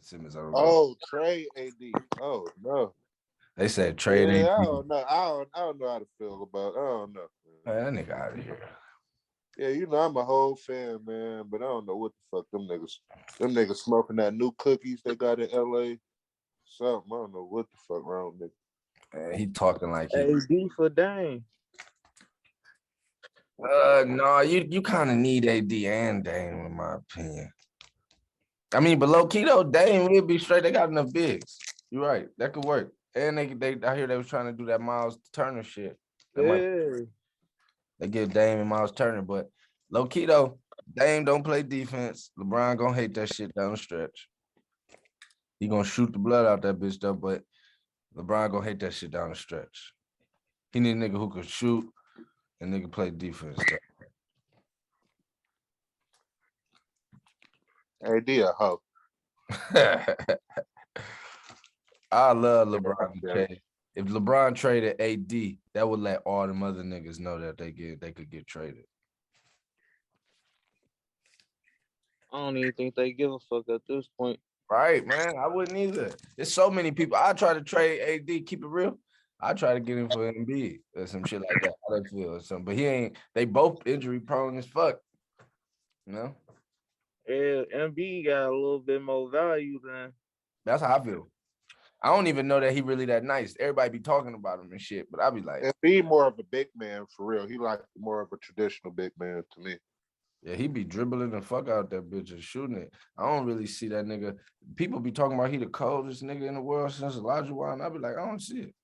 Simmons, I don't know. Oh, trade AD. Oh no. They said trade Yeah, I AD. don't know. I don't know how to feel about. I don't know. Man, that nigga out of here. Yeah, I'm a whole fan, man, but I don't know what the fuck them niggas. Them niggas smoking that new cookies they got in LA. Something I don't know what the fuck wrong with Man, he talking like he. AD for Dame. No, you kind of need AD and Dame, in my opinion. I mean, but low key though, Dame will be straight. They got enough bigs. You're right. That could work. And they I hear they was trying to do that Miles Turner shit. They give Dame and Miles Turner, but low key though, Dame don't play defense. LeBron gonna hate that shit down the stretch. He gonna shoot the blood out that bitch though, but LeBron gonna hate that shit down the stretch. He need a nigga who can shoot and nigga play defense. AD a hoe. I love LeBron trade. If LeBron traded AD, that would let all them other niggas know that they could get traded. I don't even think they give a fuck at this point. Right, man. I wouldn't either. There's so many people. I try to trade AD, keep it real. I try to get him for Embiid or some shit like that. How they feel or something. But he ain't. They both injury prone as fuck. You know? Yeah, MB got a little bit more value than. That's how I feel. I don't even know that he really that nice. Everybody be talking about him and shit, but I be like, Embiid more of a big man for real. He like more of a traditional big man to me. yeah, he be dribbling the fuck out that bitch and shooting it. I don't really see that nigga. People be talking about he the coldest nigga in the world since Elijah Wan. I be like, I don't see it.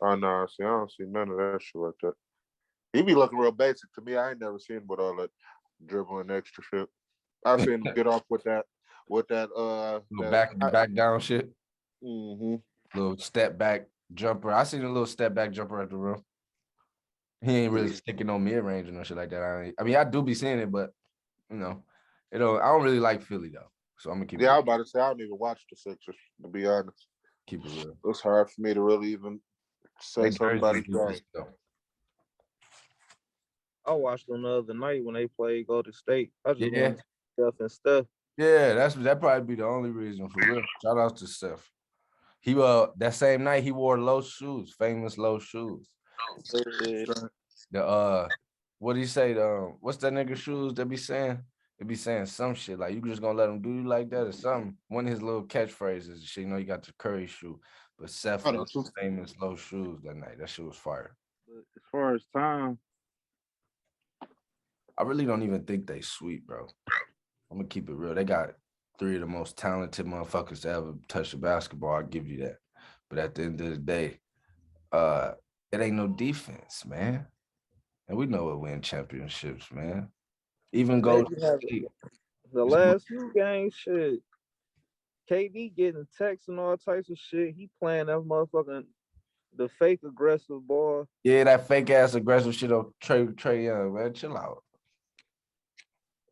Oh no, I don't see none of that shit like that. He be looking real basic to me. I ain't never seen him with all that dribbling extra shit. I've seen him get off with that back down shit. Mm-hmm. Little step back jumper. I seen a little step back jumper at the rim. He ain't really sticking on mid range or no shit like that. I mean, I do be seeing it, but you know, I don't really like Philly though. So I'm gonna keep. Yeah, I was about to say I don't even watch the Sixers, to be honest. Keep it real. It's hard for me to really even say something about his game. I watched them the other night when they played Golden State. I just Yeah. stuff and stuff. Yeah, that probably be the only reason for real. Shout out to Steph. He that same night he wore low shoes, famous low shoes. The what do you say? What's that nigga shoes that be saying? They be saying some shit like you just gonna let him do you like that or something. One of his little catchphrases, shit. You know, you got the Curry shoe, but Steph famous low shoes that night. That shit was fire. But as far as time, I really don't even think they sweet, bro. I'm gonna keep it real. They got 3 of the most talented motherfuckers to ever touch the basketball. I'll give you that. But at the end of the day, it ain't no defense, man. And we know it win championships, man. Even go the last few games, shit. KD getting texts and all types of shit. He playing that motherfucking the fake aggressive ball. Yeah, that fake ass aggressive shit on Trey Young, man. Chill out.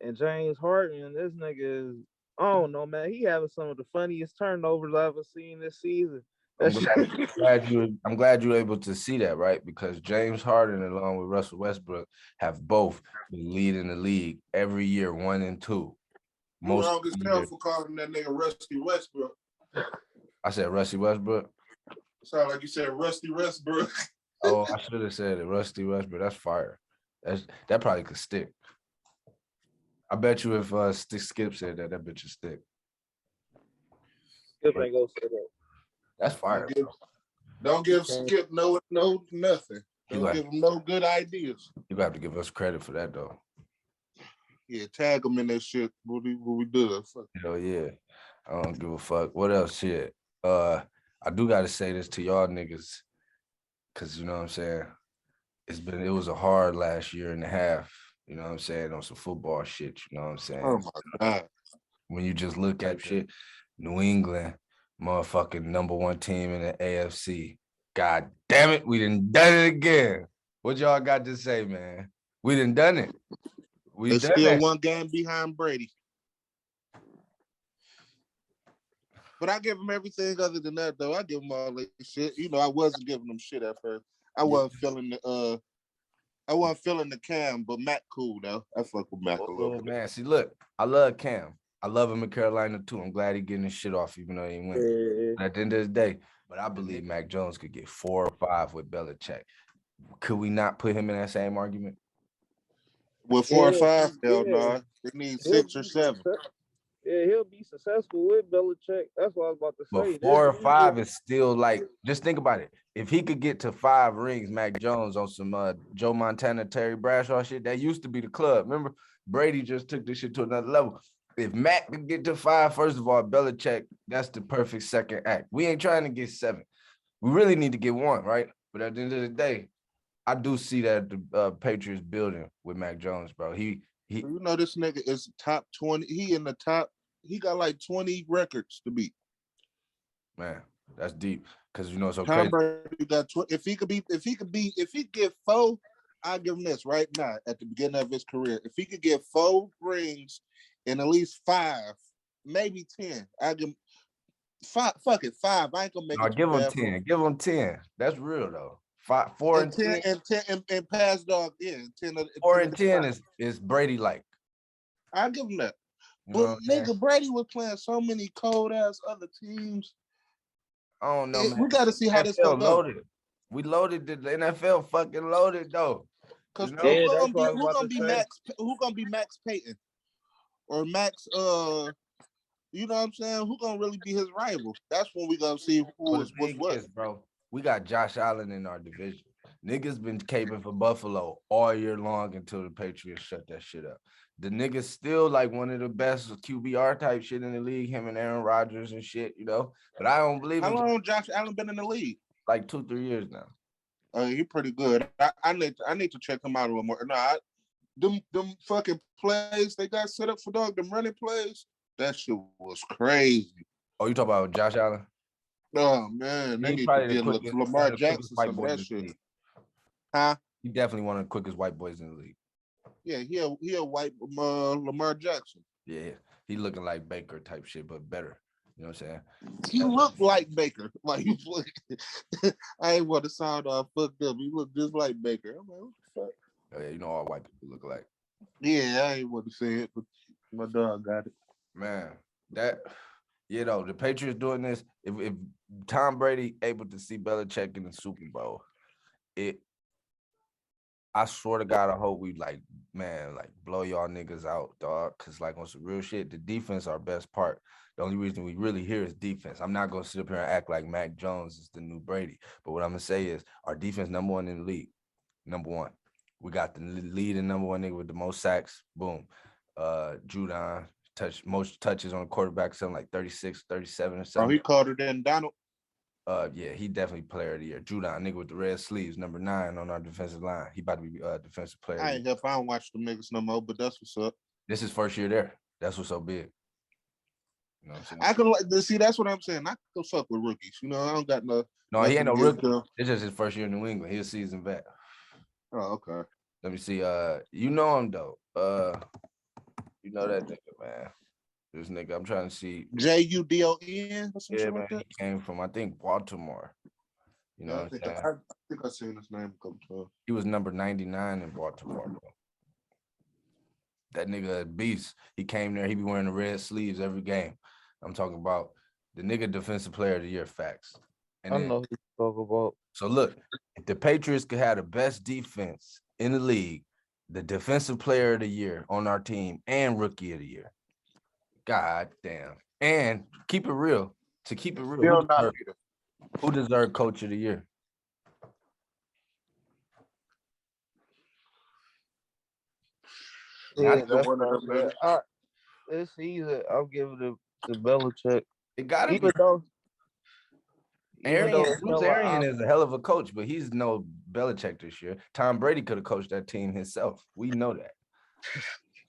And James Harden, this nigga is, I don't know, man. He having some of the funniest turnovers I've ever seen this season. I'm glad you were able to see that, right? Because James Harden, along with Russell Westbrook, have both been leading the league every year, 1 and 2. Most wrong as hell for calling that nigga Rusty Westbrook. I said Rusty Westbrook. Sound like you said Rusty Westbrook. Oh, I should have said it, Rusty Westbrook. That's fire. That probably could stick. I bet you if Skip said that bitch would stick. Skip ain't gonna say that. That's fire. Don't give Skip no nothing. Don't give him no good ideas. You have to give us credit for that though. Yeah, tag him in that shit. What we do? Hell yeah. I don't give a fuck. What else shit? I do gotta say this to y'all niggas, cause you know what I'm saying? It was a hard last year and a half, you know what I'm saying, on some football shit, you know what I'm saying? Oh my God. When you just look at shit, New England, motherfucking number 1 team in the AFC. God damn it, we done it again. What y'all got to say, man? We done it. They still 1 game behind Brady. But I give them everything other than that, though. I give them all that shit. You know, I wasn't giving them shit at first. I wasn't feeling the Cam, but Matt cool though. I fuck with Matt a little bit. Man, see, look, I love Cam. I love him in Carolina too. I'm glad he getting his shit off, even though he ain't winning. Yeah. At the end of the day, but I believe Mac Jones could get 4 or 5 with Belichick. Could we not put him in that same argument? With 4 or 5, hell yeah. no. They need He'll 6 or be 7. Yeah, he'll be successful with Belichick. That's what I was about to But say. 4 or 5 is still like, just think about it. If he could get to 5 rings, Mac Jones on some Joe Montana, Terry Bradshaw shit, that used to be the club. Remember, Brady just took this shit to another level. If Mac could get to 5, first of all, Belichick, that's the perfect second act. We ain't trying to get 7. We really need to get 1, right? But at the end of the day, I do see that the Patriots building with Mac Jones, bro. He You know this nigga is top 20. He in the top. He got like 20 records to beat. Man, that's deep. Because you know it's so Tom crazy. Brady got 20. If he get 4, I'll give him this right now at the beginning of his career. If he could get 4 rings and at least 5, maybe 10, I'll give him 5. Fuck it, 5. I ain't gonna make No, it give him bad 10. Give him 10. That's real though. 5, 4 and 10 and 10 and pass dog. Yeah, 10. 4 and 10 is Brady like. I'll give him that. You But know nigga, Brady was playing so many cold ass other teams. I don't know, man. We got to see how this NFL gonna go. loaded. We loaded. The NFL fucking loaded though. Because You know? Yeah, who gonna be Max Payton or Max? You know what I'm saying? Who gonna really be his rival? That's when we gonna see what's what. Bro. We got Josh Allen in our division. Niggas been caping for Buffalo all year long until the Patriots shut that shit up. The niggas still like one of the best QBR type shit in the league, him and Aaron Rodgers and shit, you know. But I don't believe How long Josh Allen been in the league? Like 2-3 years now. He pretty good. I need to check him out a little more. Nah, them fucking plays they got set up for dog, them running plays, that shit was crazy. Oh, you talking about Josh Allen? Oh man, they need to get Lamar Jackson some of that shit. Huh? He definitely one of the quickest white boys in the league. Yeah, he a white Lamar Jackson. Yeah, he looking like Baker type shit, but better. You know what I'm saying? He looked like Baker. Like I ain't want to sound all fucked up. He looked just like Baker. I'm like, what the fuck? Oh, yeah, you know all white people look alike. Yeah, I ain't want to say it, but my dog got it. Man, though, the Patriots doing this. If Tom Brady able to see Belichick in the Super Bowl, I swear to God, I hope we blow y'all niggas out, dog. Cause like on some real shit, the defense our best part. The only reason we really here is defense. I'm not gonna sit up here and act like Mac Jones is the new Brady. But what I'm gonna say is our defense number 1 in the league. Number 1. We got the lead and number 1 nigga with the most sacks. Boom. Judon most touches on the quarterback, something like 36, 37 or something. Oh, he called it in Donald. Yeah, he definitely player of the year. Judon, nigga with the red sleeves, number 9 on our defensive line. He about to be defensive player. I don't watch them niggas no more, but that's what's up. This is first year there. That's what's so big. You know what I'm saying? I can see. That's what I'm saying. I can fuck with rookies. You know, I don't got no. No, he ain't no rookie. It's just his first year in New England. He's a seasoned vet. Oh, okay. Let me see. You know him though. You know that nigga, man. This nigga, I'm trying to see. Judon. Yeah, man. He came from, I think, Baltimore. You know what I'm saying? I think I seen his name a couple times. He was number 99 in Baltimore, though. That nigga a beast. He came there. He be wearing the red sleeves every game. I'm talking about the nigga defensive player of the year facts. And I know who you talk about. So look, if the Patriots could have the best defense in the league, the defensive player of the year on our team, and rookie of the year. God damn. And keep it real. To keep it real, who deserved coach of the year? Yeah, that's what I said. This season, I'm giving it to Belichick. It gotta even be. Though Bruce Arians is a hell of a coach, but he's no Belichick this year. Tom Brady could have coached that team himself. We know that.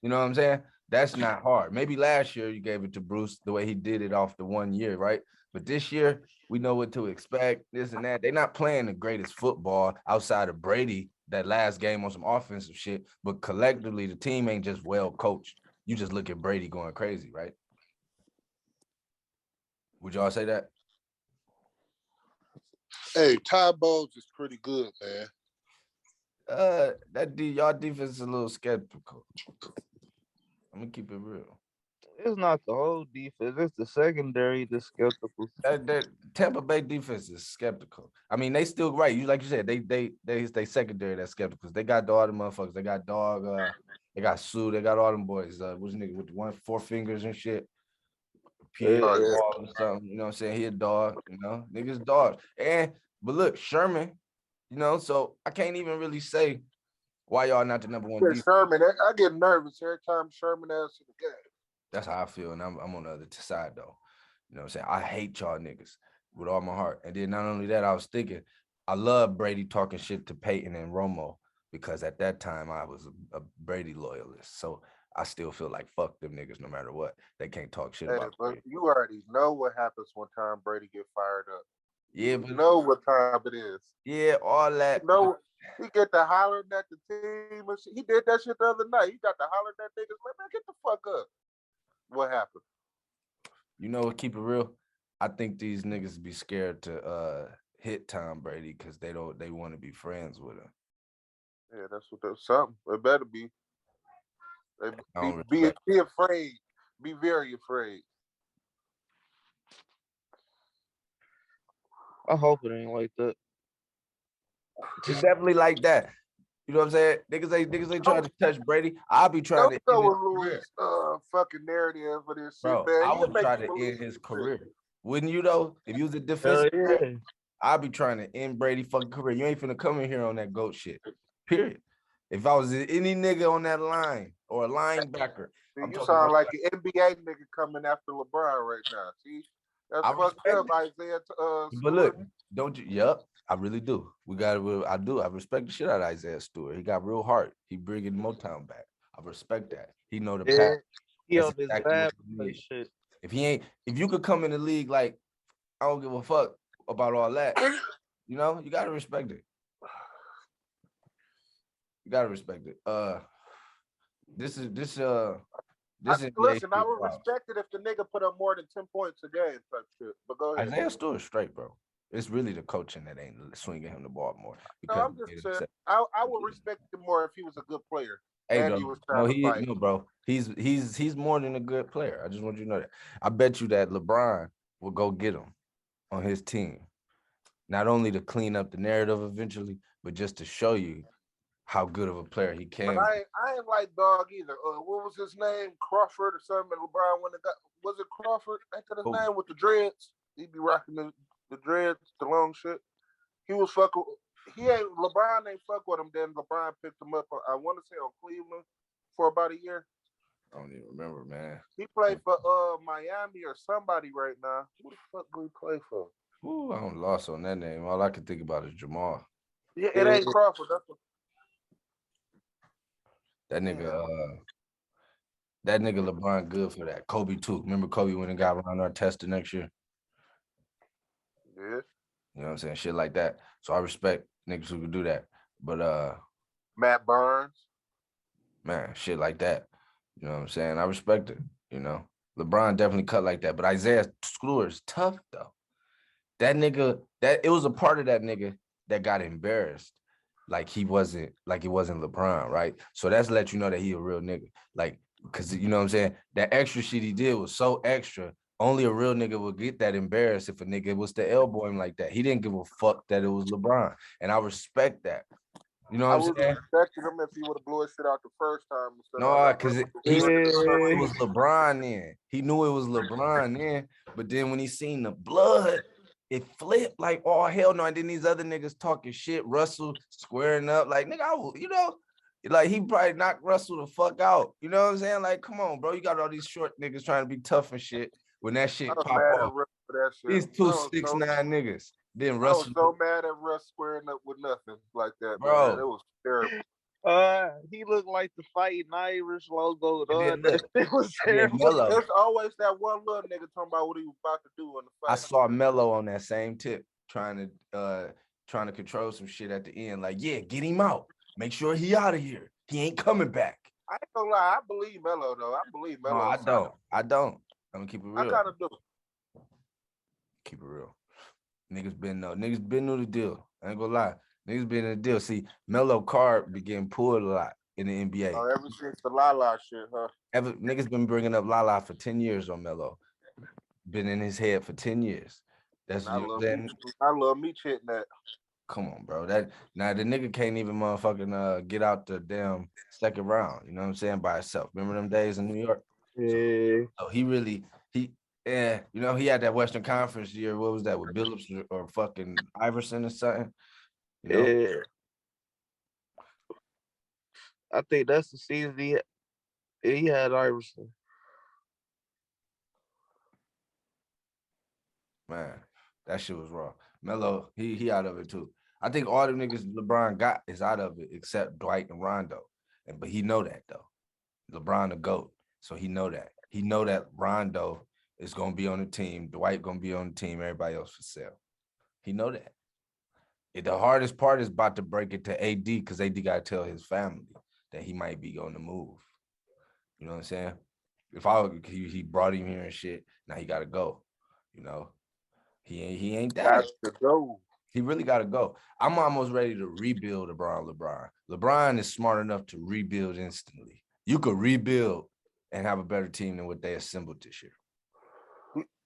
You know what I'm saying? That's not hard. Maybe last year you gave it to Bruce the way he did it off the 1 year, right? But this year, we know what to expect, this and that. They're not playing the greatest football outside of Brady, that last game on some offensive shit, but collectively, the team ain't just well coached. You just look at Brady going crazy, right? Would y'all say that? Hey, Todd Bowles is pretty good, man. Y'all defense is a little skeptical. I'm gonna keep it real. It's not the whole defense. It's the secondary that's skeptical. That Tampa Bay defense is skeptical. I mean, they still right. You like you said, they secondary that's skeptical. They got all the motherfuckers. They got dog. They got Sue. They got all them boys. What's nigga with the 4 fingers and shit? Pierre Yeah. or something. You know what I'm saying? He a dog. You know, niggas dog. But look, Sherman. You know, so I can't even really say why y'all not the number one defense. Sherman, I get nervous every time Sherman asks the game. That's how I feel, and I'm on the other side though. You know what I'm saying? I hate y'all niggas with all my heart. And then not only that, I was thinking, I love Brady talking shit to Peyton and Romo because at that time I was a Brady loyalist. So I still feel like fuck them niggas no matter what. They can't talk shit about But Brady. you already know what happens when Tom Brady get fired up. Yeah, but you know what time it is. Yeah, all that. You know, he get to hollering at the team. And shit. He did that shit the other night. He got to hollering at niggas. Like, man, get the fuck up. What happened? You know what? Keep it real. I think these niggas be scared to hit Tom Brady because they want to be friends with him. Yeah, that's what that's something. It better be. Be afraid. Be very afraid. I hope it ain't like that. It's definitely like that. You know what I'm saying? Niggas ain't trying to touch Brady. I'll be trying to end his career. Fucking narrative for this shit, man. I would try to end his career. Wouldn't you though? If you was a defensive player, I'd be trying to end Brady fucking career. You ain't finna come in here on that GOAT shit. Period. If I was any nigga on that line or a linebacker, you sound like an NBA nigga coming after LeBron right now. See, that's fucked up, Isaiah. But look, don't you? Yep, I really do. I do. I respect the shit out of Isaiah Stewart. He got real heart. He bringing Motown back. I respect that. He know the path. He on this bad shit. If you could come in the league like, I don't give a fuck about all that. You know, you gotta respect it. You gotta respect it. Listen, I would respect it if the nigga put up more than 10 points a game, type shit. But go ahead. Isaiah Stewart straight, bro. It's really the coaching that ain't swinging him the ball more. No, I'm just saying. I would respect him more if he was a good player. Hey, and he was trying to fight. No, bro. He's more than a good player. I just want you to know that. I bet you that LeBron will go get him on his team, not only to clean up the narrative eventually, but just to show you how good of a player he can. But I ain't like dog either. What was his name? Crawford or something? LeBron when was it Crawford? Ain't that his name with the dreads? He'd be rocking the dreads, the long shit. He was fucking. LeBron ain't fuck with him. Then LeBron picked him up. I want to say on Cleveland for about a year. I don't even remember, man. He played for Miami or somebody right now. Who the fuck do he play for? Ooh, I lost on that name. All I can think about is Jamal. Yeah, it ain't Crawford. That's what. That nigga LeBron good for that. Kobe too. Remember Kobe when he got around our test the next year? Yeah. You know what I'm saying? Shit like that. So I respect niggas who can do that. But Matt Barnes. Man, shit like that. You know what I'm saying? I respect it, you know. LeBron definitely cut like that. But Isaiah Stewart is tough though. That nigga, it was a part of that nigga that got embarrassed. Like it wasn't LeBron, right? So that's let you know that he a real nigga. Like, because you know what I'm saying? That extra shit he did was so extra. Only a real nigga would get that embarrassed if a nigga was to elbow him like that. He didn't give a fuck that it was LeBron. And I respect that. You know what I'm saying? I would have respected him if he would have blew his shit out the first time. No, because it was LeBron then. He knew it was LeBron then. But then when he seen the blood, it flipped like, oh, hell no. And then these other niggas talking shit, Russell squaring up. Like, nigga, you know, like he probably knocked Russell the fuck out. You know what I'm saying? Like, come on, bro. You got all these short niggas trying to be tough and shit. When that shit pop off, these 2'6'9" niggas. Then Russell. I was so mad at Russ squaring up with nothing like that, bro. Man. It was terrible. He looked like the Fighting Irish logo. It was terrible. There's always that one little nigga talking about what he was about to do in the fight. I saw Melo on that same tip, trying to control some shit at the end. Like, yeah, get him out. Make sure he out of here. He ain't coming back. I ain't gonna lie. I believe Melo though. I believe Melo. No, I don't. I'm gonna keep it real. I kind of do. Keep it real. Niggas been knew the deal. I ain't gonna lie. Niggas been in the deal. See, Melo card be getting pulled a lot in the NBA. Oh, ever since the Lala shit, huh? Niggas been bringing up Lala for 10 years on Melo. Been in his head for 10 years. That's And you know I love me hitting that. Come on, bro. Now the nigga can't even motherfucking get out the damn second round. You know what I'm saying? By himself. Remember them days in New York? Yeah. So he had that Western Conference year. What was that with Billups or fucking Iverson or something? You know? Yeah. I think that's the season he had Iverson. Man, that shit was raw. Melo, he out of it too. I think all the niggas LeBron got is out of it except Dwight and Rondo. But he know that though. LeBron the GOAT. So he know that. He know that Rondo is gonna be on the team, Dwight gonna be on the team, everybody else for sale. He know that. The hardest part is about to break it to AD because AD gotta tell his family that he might be on the move. You know what I'm saying? He brought him here and shit. Now he gotta go. You know, he ain't that. Got to go. He really gotta go. I'm almost ready to rebuild LeBron. LeBron is smart enough to rebuild instantly. You could rebuild and have a better team than what they assembled this year.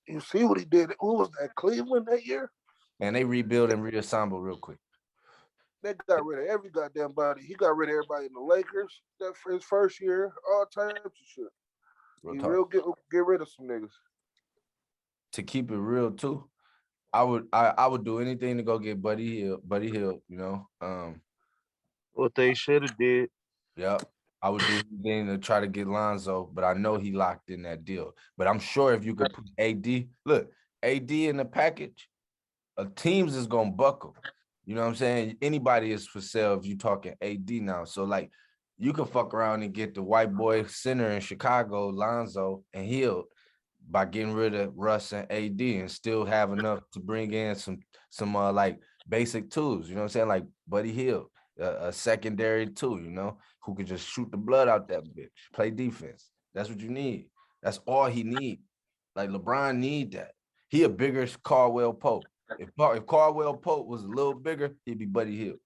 You see what he did? Who was that? Cleveland that year? And they rebuild and reassemble real quick. They got rid of every goddamn body. He got rid of everybody in the Lakers. That for his first year, all types of shit. Real get rid of some niggas. To keep it real too, I would do anything to go get Buddy Hield, you know. What they should have did. Yep. I would do anything to try to get Lonzo, but I know he locked in that deal. But I'm sure if you could put AD in the package, teams is gonna buckle. You know what I'm saying? Anybody is for sale if you talking AD now. So like you can fuck around and get the white boy center in Chicago, Lonzo, and Hield by getting rid of Russ and AD and still have enough to bring in some like basic tools. You know what I'm saying? Like Buddy Hield, a secondary tool, you know, who could just shoot the blood out that bitch, play defense. That's what you need. That's all he need. Like LeBron need that. He a bigger Caldwell Pope. If Caldwell Pope was a little bigger, he'd be Buddy Hield.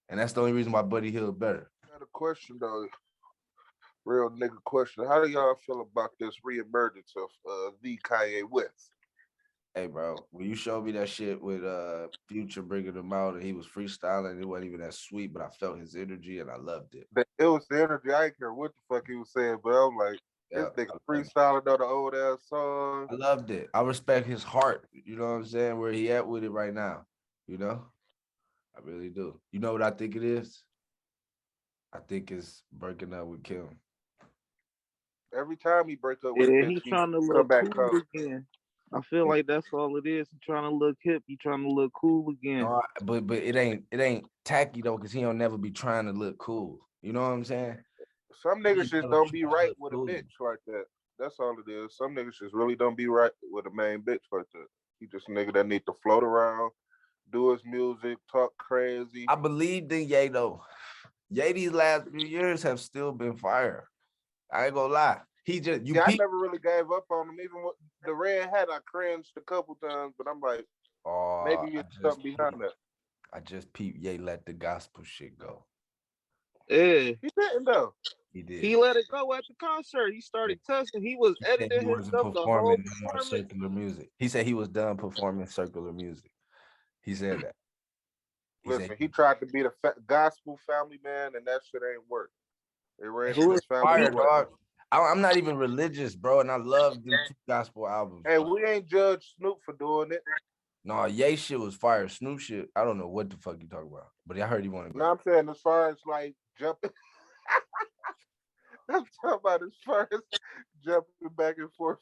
And that's the only reason why Buddy Hield better. I got a question though. Real nigga question. How do y'all feel about this reemergence of the Kanye West? Hey, bro, when you showed me that shit with Future bringing him out and he was freestyling, it wasn't even that sweet, but I felt his energy and I loved it. It was the energy. I didn't care what the fuck he was saying, but I'm like, this nigga freestyling on the old ass song. I loved it. I respect his heart. You know what I'm saying? Where he at with it right now. You know? I really do. You know what I think it is? I think it's breaking up with Kim. Every time he break up with he's trying to look cool again. I feel like that's all it is. He's trying to look hip. He's trying to look cool again. No, but it ain't tacky though, because he don't never be trying to look cool. You know what I'm saying? Some niggas just don't be right with a bitch like that. That's all it is. Some niggas just really don't be right with a main bitch like that. He just a nigga that need to float around, do his music, talk crazy. I believed in Ye though. Ye these last few years have still been fire. I ain't gonna lie. I never really gave up on him. Even with the red hat, I cringed a couple times, but I'm like, maybe it's something behind that. I just peeped Ye let the gospel shit go. Yeah. He didn't though. He did. He let it go at the concert. He started testing. He was editing himself the whole performance. Circular music. He said he was done performing circular music. He said that. He tried to be the gospel family man, and that shit ain't work. It ran his family away. I'm not even religious, bro, and I love the 2 gospel albums. Hey, we ain't judged Snoop for doing it. No, Ye shit was fire. Snoop shit, I don't know what the fuck you talking about, but I heard he wanted to go. No, I'm saying as far as like jumping. I'm talking about as far as jumping back and forth.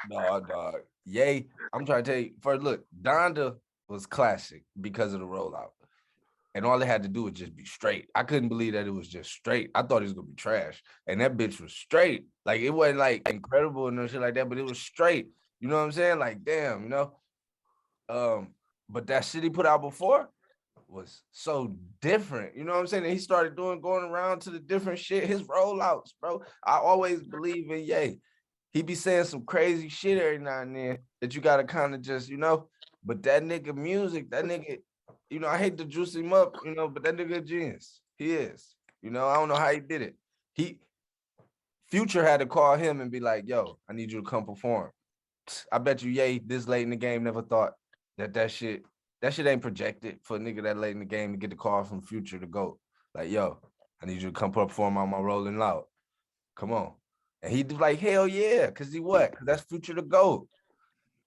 No, dog. Ye, I'm trying to tell you, first look, Donda was classic because of the rollout. And all they had to do was just be straight. I couldn't believe that it was just straight. I thought it was gonna be trash. And that bitch was straight. Like it wasn't like incredible and no shit like that, but it was straight. You know what I'm saying? Like, damn, you know. But that shit he put out before was so different. You know what I'm saying? And he started going around to the different shit, his rollouts, bro. I always believe in Ye. He be saying some crazy shit every now and then that you gotta kind of just, you know. But that nigga music, that nigga. you know, I hate to juice him up, you know, but that nigga a genius. He is. You know, I don't know how he did it. Future had to call him and be like, yo, I need you to come perform. I bet you, Ye, this late in the game never thought that shit ain't projected for a nigga that late in the game to get the call from Future to go. Like, yo, I need you to come perform on my Rolling Loud. Come on. And he like, hell yeah, because he what? Because that's Future to go.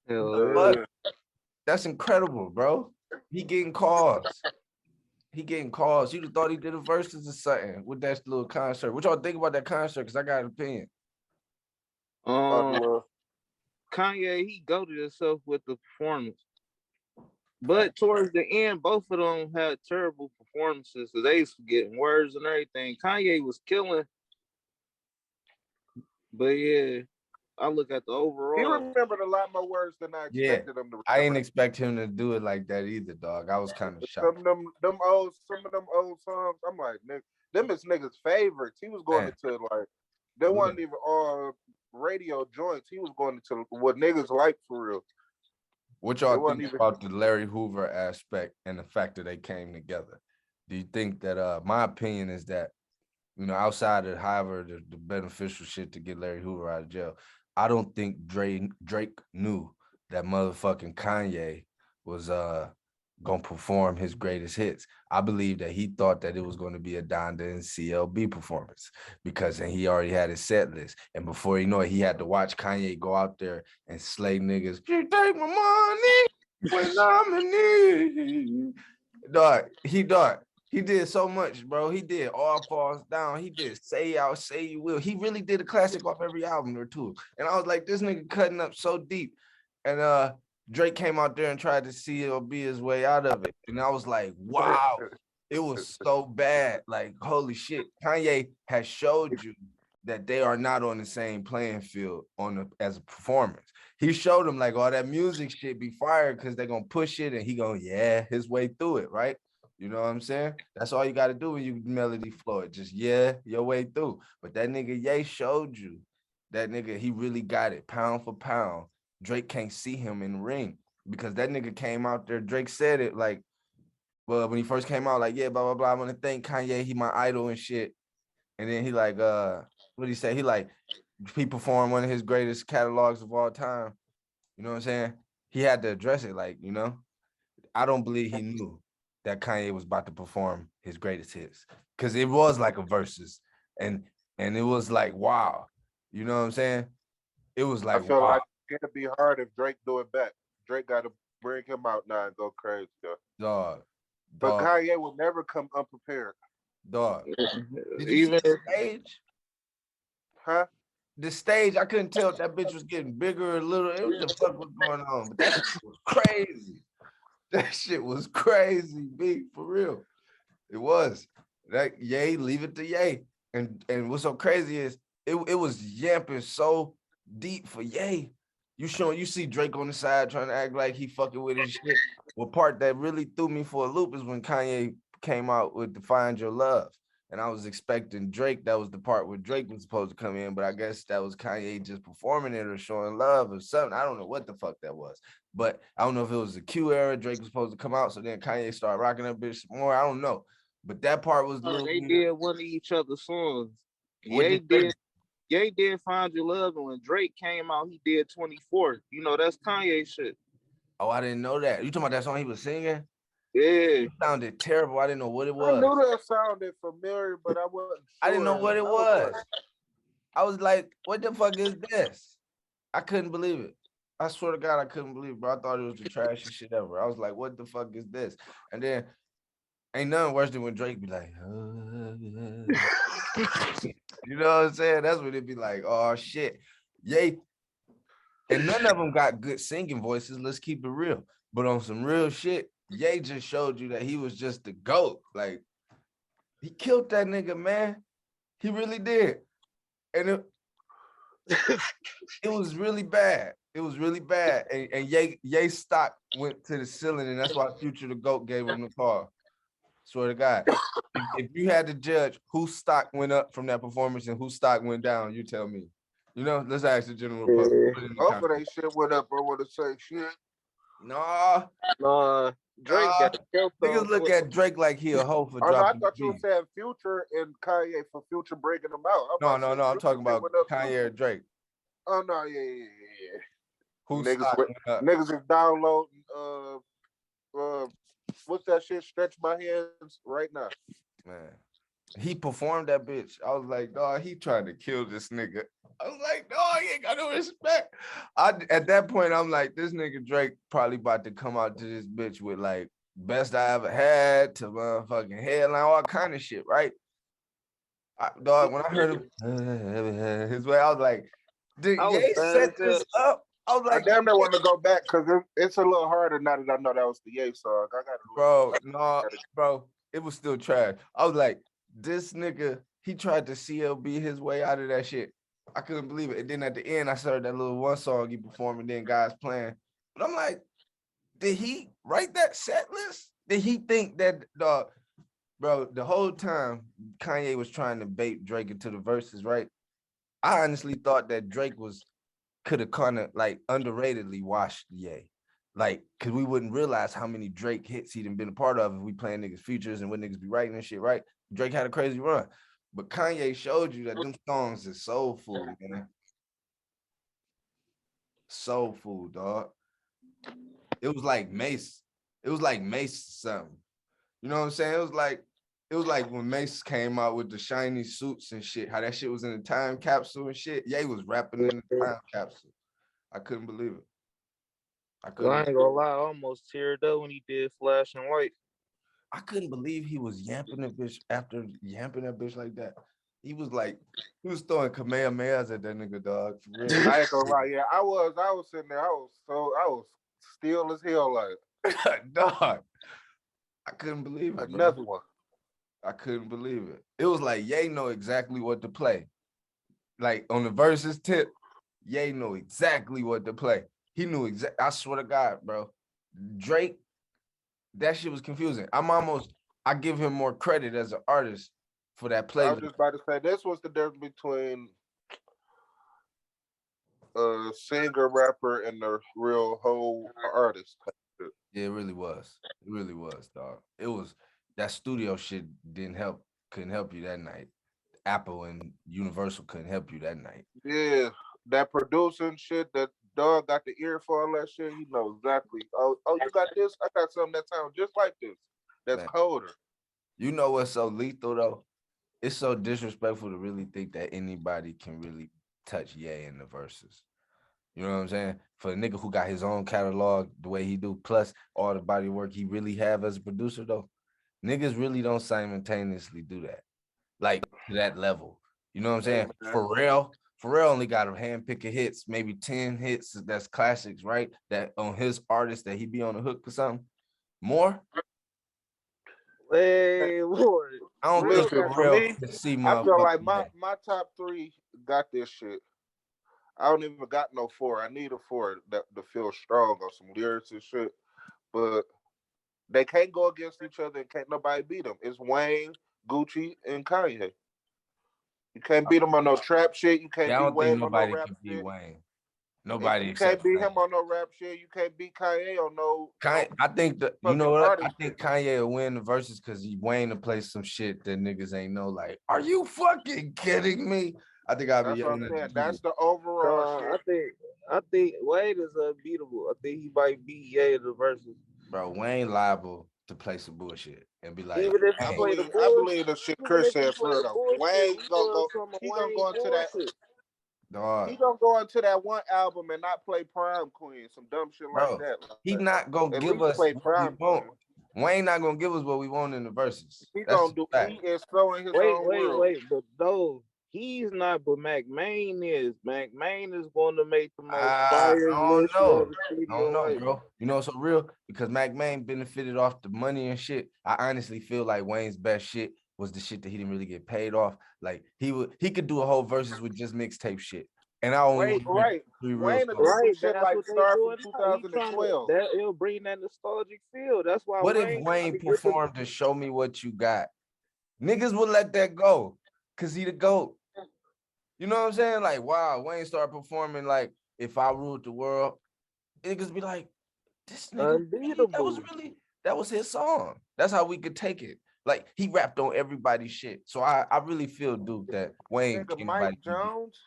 But that's incredible, bro. He getting calls. You'd have thought he did a verses or something with that little concert. What y'all think about that concert? Because I got an opinion. Kanye, he goated himself with the performance. But towards the end, both of them had terrible performances. So they was getting words and everything. Kanye was killing. But yeah, I look at the overall. He remembered a lot more words than I expected him to remember. I didn't expect him to do it like that either, dog. I was kind of shocked. Some of them old songs, I'm like, them is niggas' favorites. He was going into like, there wasn't even all radio joints. He was going into what niggas like for real. What y'all think about the Larry Hoover aspect and the fact that they came together? Do you think that my opinion is that, you know, outside of however the beneficial shit to get Larry Hoover out of jail, I don't think Drake knew that motherfucking Kanye was gonna perform his greatest hits. I believe that he thought that it was going to be a Donda and CLB performance because he already had his set list. And before you know it, he had to watch Kanye go out there and slay niggas. You take my money when I'm in need. He did so much, bro. He did All Falls Down. He did Say I'll Say You Will. He really did a classic off every album or two. And I was like, this nigga cutting up so deep. And Drake came out there and tried to CLB his way out of it. And I was like, wow, it was so bad. Like, holy shit. Kanye has showed you that they are not on the same playing field as a performance. He showed them like all that music shit be fired because they're going to push it and he going, his way through it, right? You know what I'm saying? That's all you got to do when you melody flow it. Just, your way through. But that nigga Ye showed you. That nigga, he really got it, pound for pound. Drake can't see him in the ring because that nigga came out there. Drake said it like, well, when he first came out, like, blah, blah, blah. I'm going to thank Kanye. He my idol and shit. And then he like, what he say? He performed one of his greatest catalogs of all time. You know what I'm saying? He had to address it. Like, you know, I don't believe he knew that Kanye was about to perform his greatest hits because it was like a versus and it was like, wow. You know what I'm saying? It was like, I feel wow. like it'd be hard if Drake do it back. Drake got to bring him out now and go crazy. Dog. But Kanye will never come unprepared. Dog. Did you see the stage? Huh? The stage, I couldn't tell if that bitch was getting bigger or little. It was the fuck was going on. But that shit was crazy. That shit was crazy, B, for real. It was. That Ye, leave it to Ye. And what's so crazy is it was yamping so deep for Ye. You see Drake on the side trying to act like he fucking with his shit. Well, part that really threw me for a loop is when Kanye came out with the Find Your Love. And I was expecting Drake. That was the part where Drake was supposed to come in, but I guess that was Kanye just performing it or showing love or something. I don't know what the fuck that was. But I don't know if it was the Q era. Drake was supposed to come out, so then Kanye started rocking that bitch more. I don't know. But that part was they did one of each other's songs. Ye did Find Your Love, and when Drake came out, he did 24. You know, that's Kanye shit. Oh, I didn't know that. You talking about that song he was singing? Yeah. It sounded terrible. I didn't know what it was. I knew that sounded familiar, but I wasn't sure. I didn't know what it was. I was like, what the fuck is this? I couldn't believe it. I swear to God, I couldn't believe it, bro. I thought it was the trashiest shit ever. I was like, what the fuck is this? And then ain't nothing worse than when Drake be like, you know what I'm saying? That's when it'd be like, oh shit. Yay. And none of them got good singing voices. Let's keep it real. But on some real shit, Ye just showed you that he was just the GOAT. Like, he killed that nigga, man. He really did. And it was really bad. It was really bad. And Ye's stock went to the ceiling, and that's why Future the GOAT gave him the call. Swear to God. If you had to judge whose stock went up from that performance and whose stock went down, you tell me. You know, let's ask the general public. Both of they shit went up. I want to say shit. No. Drake got killed niggas look at Drake like he a hoe for Oh no, I dropping the thought you were beat. saying Future and Kanye for Future breaking them out. No, I'm talking about Kanye or Drake. Oh no, yeah. Who Niggas is downloading what's that shit? Stretch my hands right now. Man, he performed that bitch. I was like, dog, he tried to kill this nigga. I was like, dog, he ain't got no respect. At that point, I'm like, this nigga Drake probably about to come out to this bitch with like best I ever had to motherfucking headline, all kind of shit, right? Dog, when I heard him his way, I was like, did Ye set this up? I was like, I damn near want to go back because it's a little harder now that I know that was the Ye song. I got bro, it was still trash. I was like, this nigga, he tried to CLB his way out of that shit. I couldn't believe it. And then at the end, I started that little one song he performed, and then guys playing. But I'm like, did he write that set list? Did he think that bro, the whole time Kanye was trying to bait Drake into the verses, right? I honestly thought that Drake could have kind of like underratedly washed Ye. Like, cause we wouldn't realize how many Drake hits he'd been a part of if we playing niggas features and what niggas be writing and shit, right? Drake had a crazy run. But Kanye showed you that them songs is soul food, man. Soul food, dog. It was like Mace. It was like Mace something. You know what I'm saying? It was like when Mace came out with the shiny suits and shit, how that shit was in the time capsule and shit. Ye was rapping in the time capsule. I couldn't believe it. I ain't gonna lie, I almost teared up when he did Flash and White. I couldn't believe he was yamping that bitch after yamping that bitch like that. He was throwing Kamehamehas at that nigga, dog. For real. I ain't gonna lie, yeah. I was sitting there, I was still as hell like dog. I couldn't believe it. Another bro. one. I couldn't believe it. It was like Ye know exactly what to play. Like on the verses tip, Ye know exactly what to play. He knew exactly. I swear to God, bro. Drake, that shit was confusing. I give him more credit as an artist for that play. I was just about to say, this was the difference between a singer, rapper, and the real whole artist. Yeah, it really was. It really was, dog. It was that studio shit couldn't help you that night. Apple and Universal couldn't help you that night. Yeah, that producing shit, that dog got the ear for all that shit. He knows exactly. Oh, you got this? I got something that sounds just like this. That's colder. You know what's so lethal though? It's so disrespectful to really think that anybody can really touch Ye in the verses. You know what I'm saying? For a nigga who got his own catalog the way he do, plus all the body work he really have as a producer though, niggas really don't simultaneously do that. Like to that level. You know what I'm saying? Pharrell only got a handpick of hits, maybe 10 hits that's classics, right? That on his artist that he be on the hook or something. More? Hey, Lord. I don't think Pharrell can see I feel like my top 3 got this shit. I don't even got no 4. I need a 4 to feel strong on some lyrics and shit. But they can't go against each other and can't nobody beat them. It's Wayne, Gucci, and Kanye. You can't beat them on no trap shit. You can't beat Wayne on no rap shit. Wayne. Nobody you can't beat him on no rap shit. You can't beat Kanye on no. I think that you know what? I think Kanye will win the verses because Wayne will play some shit that niggas ain't know. Like, are you fucking kidding me? I think I'll be yelling at you. That's the overall shit. I think Wayne is unbeatable. I think he might beat Ye in the verses. Bro, Wayne liable to play some bullshit and be like, even if I believe the shit Chris said for real though. Wayne gonna go into that. Dog. He gonna go into that one album and not play Prime Queen, some dumb shit like that. He not gonna give us what we want. Wayne not gonna give us what we want in the verses. He gonna do. He is throwing his own world. Wait, but no, he's not. But Mac Main is. Mac Main is going to make the most fire. I don't know, bro. You know it's so real because Mac Main benefited off the money and shit. I honestly feel like Wayne's best shit was the shit that he didn't really get paid off. Like he could do a whole verses with just mixtape shit. And I only Wayne do shit like Star from 2012. It'll bring that nostalgic feel. That's why. What if Wayne performed to Show Me What You Got? Niggas would let that go because he the GOAT. You know what I'm saying? Like, wow, Wayne started performing like If I Ruled the World. Niggas be like, this nigga, that was really that was his song. That's how we could take it. Like he rapped on everybody's shit. So I really feel, Duke, that Wayne Nigga, can't Mike nobody- Jones.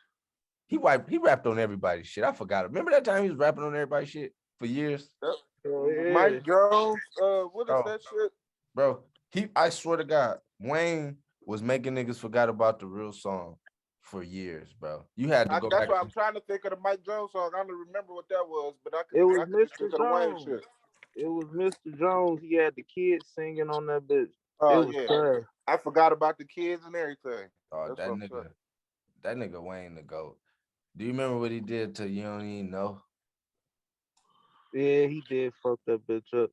he rapped on everybody's shit. I forgot. Remember that time he was rapping on everybody's shit for years? Mike Jones. What is Oh. that shit? Bro, I swear to God, Wayne was making niggas forgot about the real song for years, bro. You had to go That's back. why I'm trying to think of the Mike Jones song. I don't remember what that was, but I could. It was I could just Mr. think of the Wayne Jones. shit. It was Mr. Jones. He had the kids singing on that bitch. Oh it was yeah, trash. I forgot about the kids and everything. Oh, That's that what I'm nigga, saying. that nigga Wayne the GOAT. Do you remember what he did to You Don't Even Know? Yeah, he did fuck that bitch up.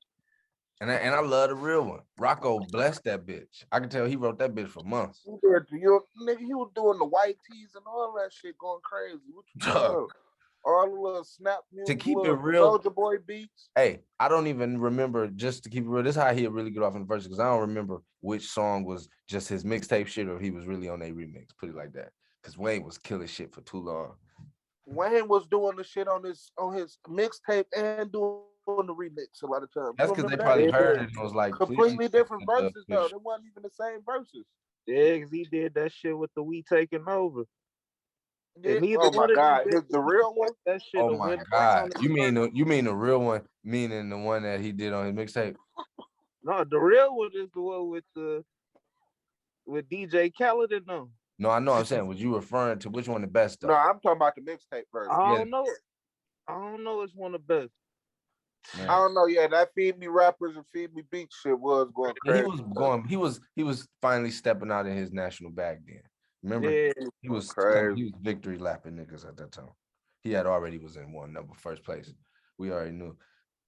And I love the real one. Rocco blessed that bitch. I can tell he wrote that bitch for months. Nigga, he was doing the white tees and all that shit, going crazy. What you talking about? All the little snap music, To keep it little real, Soulja Boy beats. Hey, I don't even remember, just to keep it real, this is how he'll really get off in the verse, because I don't remember which song was just his mixtape shit or he was really on a remix, put it like that. Because Wayne was killing shit for too long. Wayne was doing the shit on his mixtape and doing the remix a lot of times. That's because they probably heard it and was like, completely different verses though. They wasn't even the same verses. Yeah, because he did that shit with the We Taking Over. Yeah. Oh my God, the real one. That shit. Oh my God, you mean the real one, meaning the one that he did on his mixtape? No, the real one is the one with DJ Khaled and them. No, I know. I'm saying, was you referring to which one the best though? No, I'm talking about the mixtape version. I don't know. I don't know. It's one of the best. Man. I don't know. Yeah, that Feed Me Rappers and Feed Me Beats shit was going crazy. He was finally stepping out in his national bag then. Remember, he was victory lapping niggas at that time. He had already was in first place. We already knew.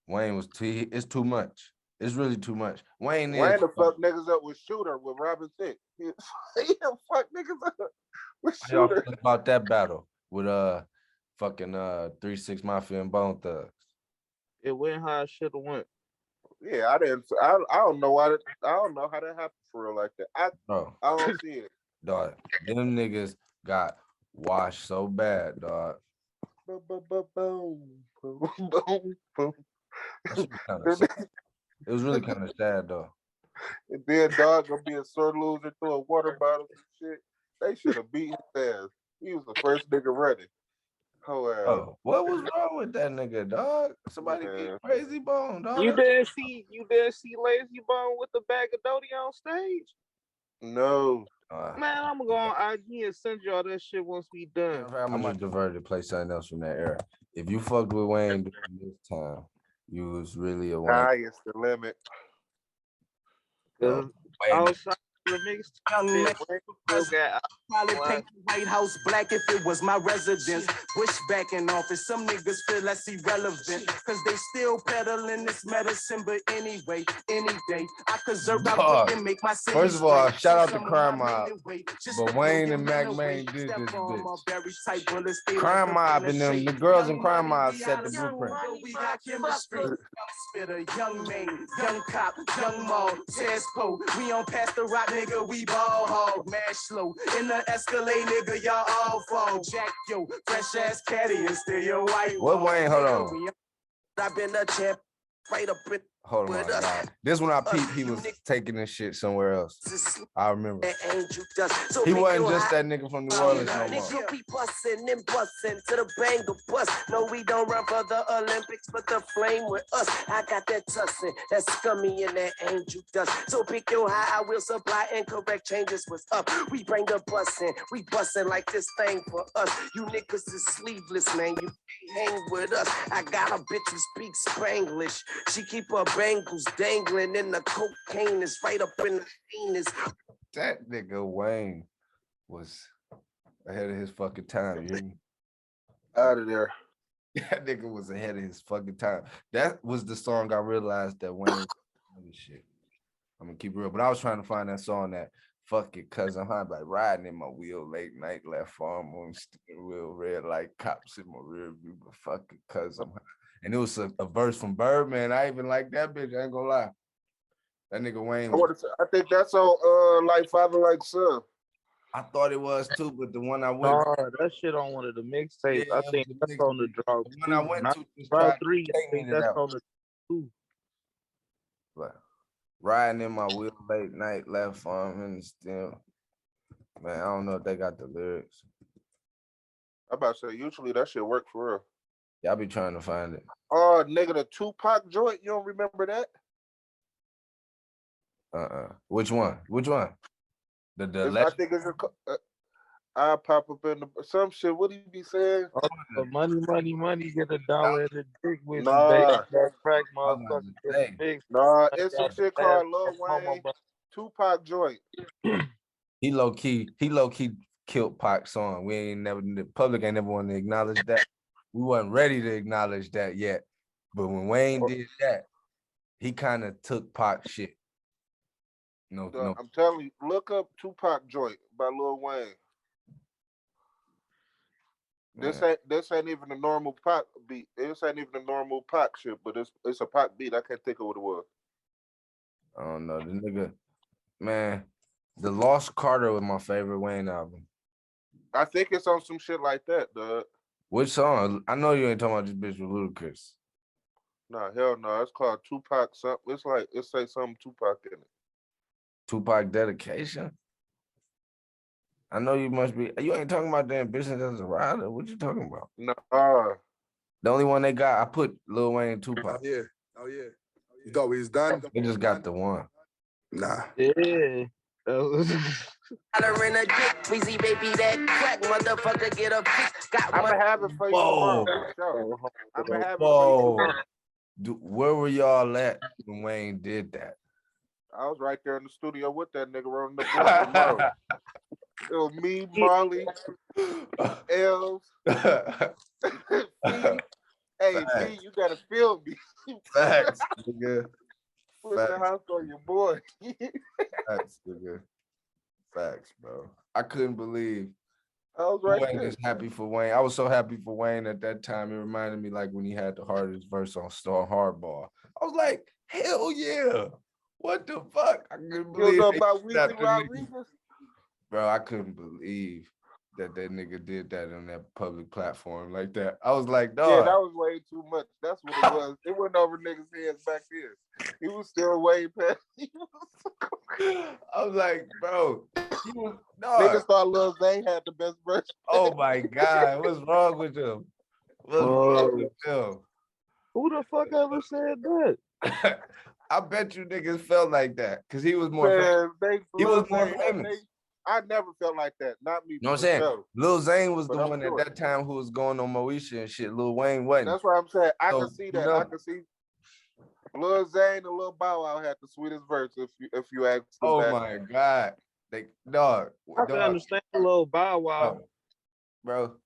Wayne was it's too much. It's really too much. Wayne to fuck niggas up with Shooter with Robin Thicke. He fuck niggas up with Shooter. How y'all feel about that battle with fucking 3-6 Mafia and Bone Thugs? It went how it should have went. Yeah, I don't know why. I don't know how that happened for real like that. I don't see it. Dog, them niggas got washed so bad, dog. It was really kind of sad though. And then dog gonna be a sore loser, throw a water bottle and shit. They should have beat his ass. He was the first nigga ready. Oh, what was wrong with that nigga, dog? Somebody get Crazy Bone, dog. You didn't see Lazy Bone with the bag of Dodie on stage? No. Man, I'm gonna go on IG and send y'all that shit once we done. I'm gonna divert to play something else from that era. If you fucked with Wayne during this time, you was really a Wayne. It's the limit. Outside the mix, probably paint the White House black if it was my residence. Bush back in office, some niggas feel that's irrelevant, cause they still peddling this medicine. But anyway, any day I could zerk out and make my city. First of all, shout out to Crime Mob. But Wayne and Mac Main did this bitch. Crime Mob and them, the girls in Crime Mob set the blueprint. We got chemistry. Young spitter, young man, young cop, young mall, Tespo. We on past the rock, nigga, we ball hog, mash slow. In the Escalade, nigga, y'all all fall. Jack, yo, fresh ass caddy and still your white. What Wayne, hold on. I've been a champ, right up in. Hold on, God. This one I peeped, he was taking this shit somewhere else. I remember. He wasn't just that nigga from New Orleans no more. Nigga, we bustin' and bustin' to the bang of bust. No, we don't run for the Olympics, but the flame with us. I got that tussin', that scummy and that angel dust. So pick your high, I will supply and correct changes what's up. We bring the bussin', we bussin' like this thing for us. You niggas is sleeveless, man. You hang with us. I got a bitch who speaks Spanglish. She keep her bangles dangling and the cocaine is right up in the anus. That nigga Wayne was ahead of his fucking time. You hear me? Out of there. That nigga was ahead of his fucking time. That was the song I realized that Wayne shit. I'm gonna keep it real, but I was trying to find that song that fuck it, cousin, I'm like riding in my wheel late night, left farm on steering wheel, red light, cops in my rear view, but fuck it, cousin. And it was a verse from Birdman. I even like that bitch. I ain't gonna lie. That nigga Wayne. I think that's on Like Father Like Son. I thought it was too, but the one I went. Oh, that shit on one of the mixtapes. I think that's on the draw. The one I went to, draw 3. I think that's on the 2. What? Riding in my wheel late night, left farm and still. Man, I don't know if they got the lyrics. I'm about to say, usually that shit work for real. Y'all be trying to find it. Oh, nigga, the Tupac joint. You don't remember that? Which one? Which one? The I think it's I pop up in some shit. What do you be saying? Oh, money, get $1 in the dick with Nah. me, baby. That crack motherfucker. Nah, it's some shit called Lil Wayne Tupac joint. He low key killed Pac's song. We ain't never, the public ain't never want to acknowledge that. We wasn't ready to acknowledge that yet. But when Wayne did that, he kind of took Pac's shit. No. I'm telling you, look up Tupac joint by Lil Wayne. This ain't even a normal Pac beat. This ain't even a normal Pac shit, but it's a Pac beat. I can't think of what it was. I don't know. The nigga, man, The Lost Carter was my favorite Wayne album. I think it's on some shit like that, dog. Which song? I know you ain't talking about this bitch with Ludacris. Nah, hell no. It's called Tupac something. It's like it say something Tupac in it. Tupac Dedication? I know you must be. You ain't talking about damn Business as a Rider. What you talking about? Nah. The only one they got, I put Lil Wayne and Tupac. Oh yeah. You thought we was done? They just got the one. Nah. Yeah. Holler in a dick, Weezy baby, that crack motherfucker get a fix. Got I'ma one. have it for you Whoa. tomorrow. For sure. I'ma have it for you tomorrow. Where were y'all at when Wayne did that? I was right there in the studio with that nigga rolling the board tomorrow. It was me, Marley, Els. Hey, B, you gotta feel me. Facts, nigga. Put the house on your boy. Facts, nigga. Facts, bro. I couldn't believe I was right Wayne there. is happy for Wayne. I was so happy for Wayne at that time. It reminded me like when he had the hardest verse on Star Hardball. I was like, hell yeah. What the fuck? I couldn't believe You know they about did that Weezy to me. Rodriguez? Bro, I couldn't believe that nigga did that on that public platform like that. I was like, dog. Yeah, that was way too much. That's what it was. It went over niggas' heads back then. He was still way past. I was like, bro, Niggas thought Lil Zane had the best verse. Oh my God, what's wrong with him? What's wrong with him? Who the fuck ever said that? I bet you niggas felt like that because he was more Man, he was more famous. I never felt like that. Not me. You know what I'm saying? Sure. Lil Zane was But the I'm one sure. at that time who was going on Moesha and shit. Lil Wayne wasn't. That's what I'm saying. I So, can see that. you know. I can see Lil Zane and Lil Bow Wow had the sweetest verse if you ask them Oh back. my God. I can understand a little Bow Wow. Bro.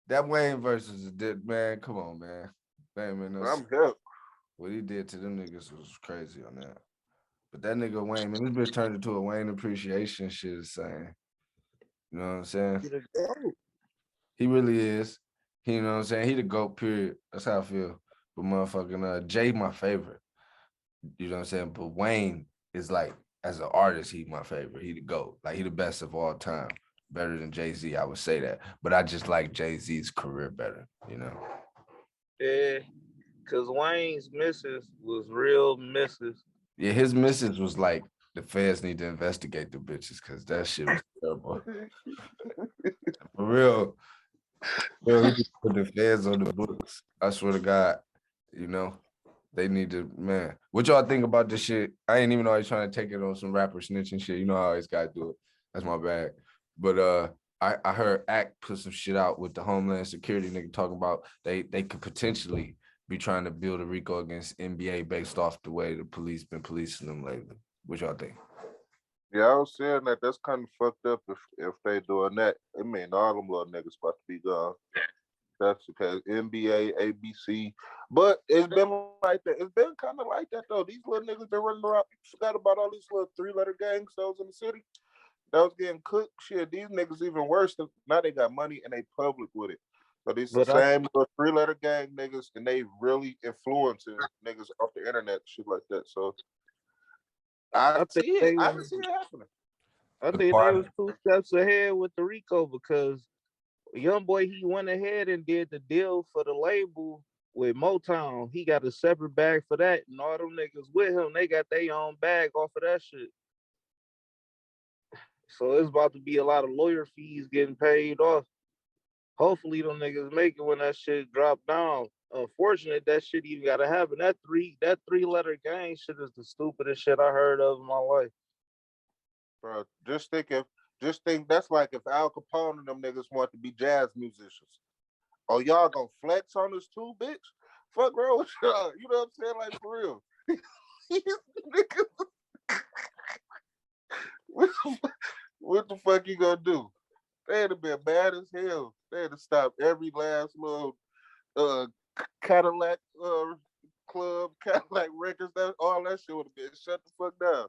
That Wayne verse is a dead man. Come on, man. I'm hip. What he did to them niggas was crazy on that. But that nigga Wayne, man, this bitch turned into a Wayne appreciation shit is saying. You know what I'm saying? He really is. You know what I'm saying? He the GOAT, period. That's how I feel. But motherfucking Jay, my favorite. You know what I'm saying? But Wayne is like, as an artist, he my favorite. He the GOAT. Like, he the best of all time. Better than Jay-Z, I would say that. But I just like Jay-Z's career better, you know? Yeah, because Wayne's missus was real missus. Yeah, his missus was like, the feds need to investigate the bitches because that shit was terrible. For real. He just put the feds on the books. I swear to God, you know, they need to, man. What y'all think about this shit? I ain't even always trying to take it on some rapper snitching shit. You know how I always gotta do it. That's my bag. But I heard Act put some shit out with the Homeland Security nigga talking about they could potentially be trying to build a RICO against NBA based off the way the police been policing them lately. What y'all think? Yeah, I was saying that that's kind of fucked up if they doing that. I mean, all them little niggas about to be gone. That's because NBA, ABC. But it's been like that. It's been kind of like that, though. These little niggas been running around. Forgot about all these little 3-letter gangs that was in the city. That was getting cooked. Shit, these niggas even worse. Now they got money and they public with it. So these the same little 3-letter gang niggas, and they really influencing niggas off the internet, shit like that. So I see it. I can see it happening. I think they was 2 steps ahead with the RICO because young boy, he went ahead and did the deal for the label with Motown, he got a separate bag for that, and all them niggas with him, they got their own bag off of that shit. So it's about to be a lot of lawyer fees getting paid off. Hopefully them niggas make it when that shit drop down. Unfortunately, that shit even gotta happen. That three-letter gang shit is the stupidest shit I heard of in my life. Bro, just think that's like if Al Capone and them niggas want to be jazz musicians. Oh, y'all gonna flex on us too, bitch? Fuck wrong with y'all? You know what I'm saying? Like for real. What the fuck you gonna do? They'd have been mad as hell. They'd have stopped every last little Cadillac club, Cadillac records, all that shit would have been shut the fuck down.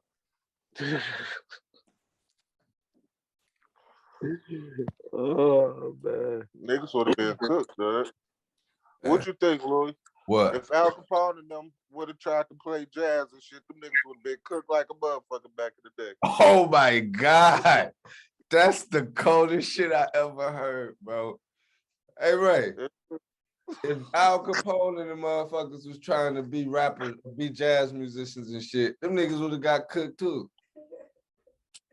Oh man, Niggas would have been cooked, dog. What you think, Louis? What? If Al Capone and them would have tried to play jazz and shit, them niggas would have been cooked like a motherfucker back in the day. Oh my God. That's the coldest shit I ever heard, bro. Hey, Ray. If Al Capone and the motherfuckers was trying to be rappers, be jazz musicians and shit, them niggas would have got cooked too.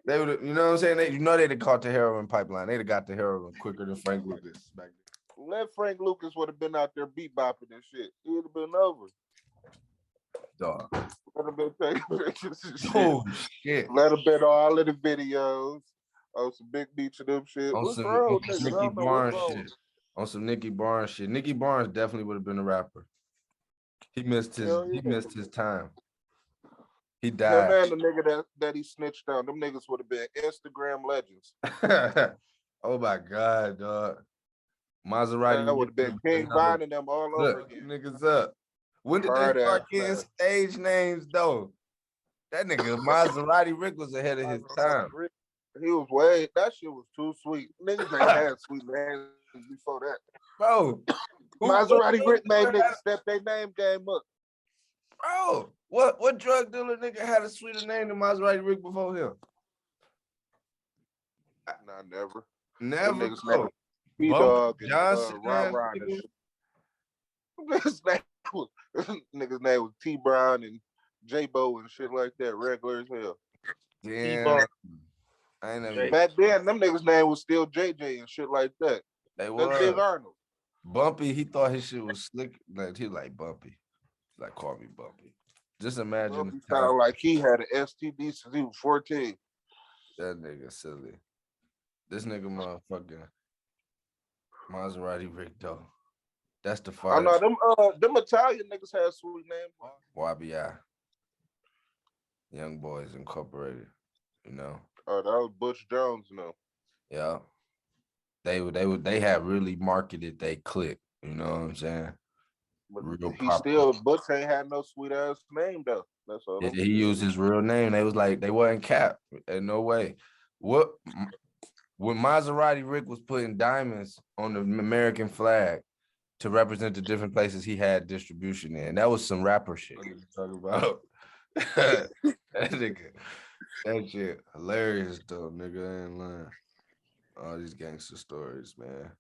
They would have, you know what I'm saying? They'd have caught the heroin pipeline. They'd have got the heroin quicker than Frank Lucas back then. Let Frank Lucas would have been out there beat bopping and shit. It would have been over. Dog. Let him been taking pictures and shit. Oh shit. Let him been all of the videos on some big beats and them shit. On What's some wrong, niggas? I Nicky don't know Barnes what's shit. wrong. On some Nicky Barnes shit. Nicky Barnes definitely would have been a rapper. He missed his time. He died. Man, the nigga that he snitched on, them niggas would have been Instagram legends. Oh my God, dog. Maserati. That would have been King Von and them all over again. Niggas up. When did they start getting stage names though? That nigga Maserati Rick was ahead of his time. He was that shit was too sweet. Niggas ain't had sweet names before that. Bro. Maserati Rick made niggas step their name game up. Bro, what drug dealer nigga had a sweeter name than Maserati Rick before him? Nah, never. Never. Niggas P-Dog and Johnson, Rah-Rah and shit. Niggas name was T-Brown and J-Bo and shit like that, regular as hell. Damn. I ain't never. Back then, them niggas' name was still JJ and shit like that. They That's Big Arnold. Bumpy, he thought his shit was slick. Like, he like Bumpy. Like, call me Bumpy. Just imagine. Bumpy sounded like he had an STD since he was 14. That nigga silly. This nigga motherfucking Maserati Rick though. That's the fire. I know them Italian niggas had sweet names. YBI. Young Boys Incorporated. You know. Oh, that was Butch Jones, you know. Yeah. They had really marketed they click. You know what I'm saying? But Butch ain't had no sweet ass name though. That's all. Yeah, he used his real name. They was like, they wasn't capped. In no way. When Maserati Rick was putting diamonds on the American flag to represent the different places he had distribution in, that was some rapper shit. What are you talking about? That shit hilarious though, nigga. I ain't lying. All these gangster stories, man.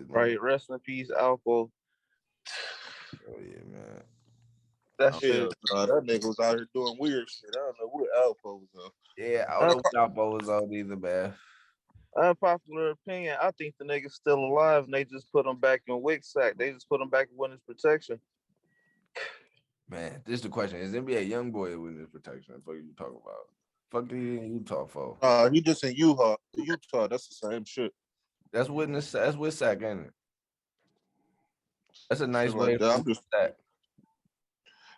Right, rest in peace, Alpo. Oh yeah, man. That shit. That nigga was out here doing weird shit. I don't know what Alpo was on. Yeah, I don't know what Alpo was on either, man. Unpopular opinion, I think the nigga's still alive and they just put him back in WIC-SAC. They just put him back in witness protection. Man, this is the question. Is NBA young boy in witness protection? What are you talking about? Fuck he in Utah for? He just in Utah. That's the same shit. That's with SAC, ain't it? That's a nice way to that.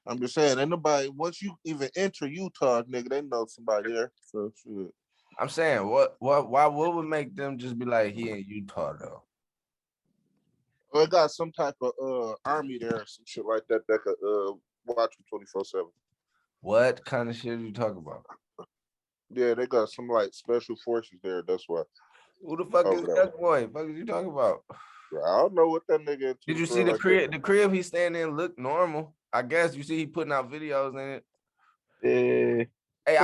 I'm just saying, ain't nobody, once you even enter Utah, nigga, they know somebody there. So shit. I'm saying, what would make them just be like, he in Utah though? Well, they got some type of army there or some shit like that could watch them 24/7. What kind of shit are you talking about? Yeah, they got some like special forces there. That's why. Who the fuck is that boy? What are you talking about? I don't know what that nigga. Did you see the crib? The crib he's staying in looked normal. I guess you see he putting out videos in it. Yeah. Hey,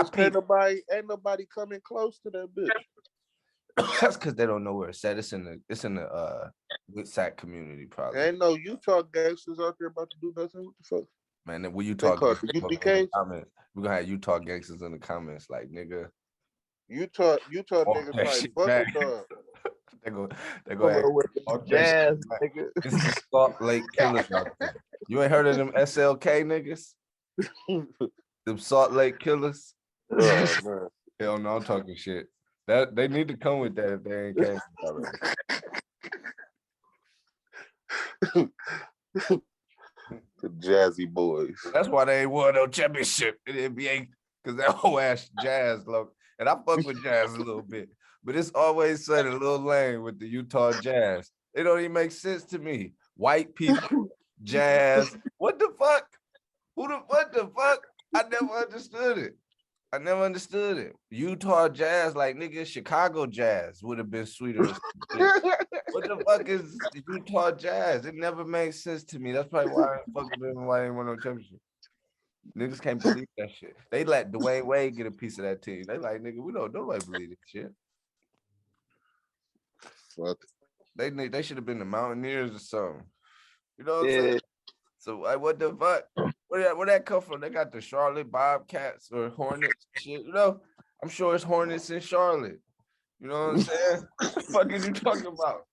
ain't nobody coming close to that bitch. That's because they don't know where it's at. It's in the Woodsack community, probably. Ain't no Utah gangsters out there about to do nothing. What the fuck? Man, then when you They talk call it the UBKs? we're gonna have Utah gangsters in the comments, like nigga. Utah Oh, niggas that like shit fuck bad. it, dog. they go Come ahead. up with the jazz, nigga. It's the Salt Lake Killers out there. You ain't heard of them SLK niggas? Them Salt Lake Killers? Oh man. Hell no, I'm talking shit. That they need to come with that if they ain't came already. The Jazzy Boys. That's why they ain't won no championship in the NBA, because that whole ass Jazz look. And I fuck with Jazz a little bit, but it's always said a little lame with the Utah Jazz. It don't even make sense to me. White people, Jazz. What the fuck? What the fuck? I never understood it. Utah Jazz, like nigga, Chicago Jazz would have been sweeter. What the fuck is Utah Jazz? It never made sense to me. That's probably why I ain't fuck with them. Why I ain't won no championship. Niggas can't believe that shit. They let Dwayne Wade get a piece of that team. They like, nigga, we don't nobody believe this shit. Fuck. They should have been the Mountaineers or something. You know what I'm saying? So like, what the fuck? Where that come from? They got the Charlotte Bobcats or Hornets shit. You know, I'm sure it's Hornets in Charlotte. You know what I'm saying? What the fuck is you talking about?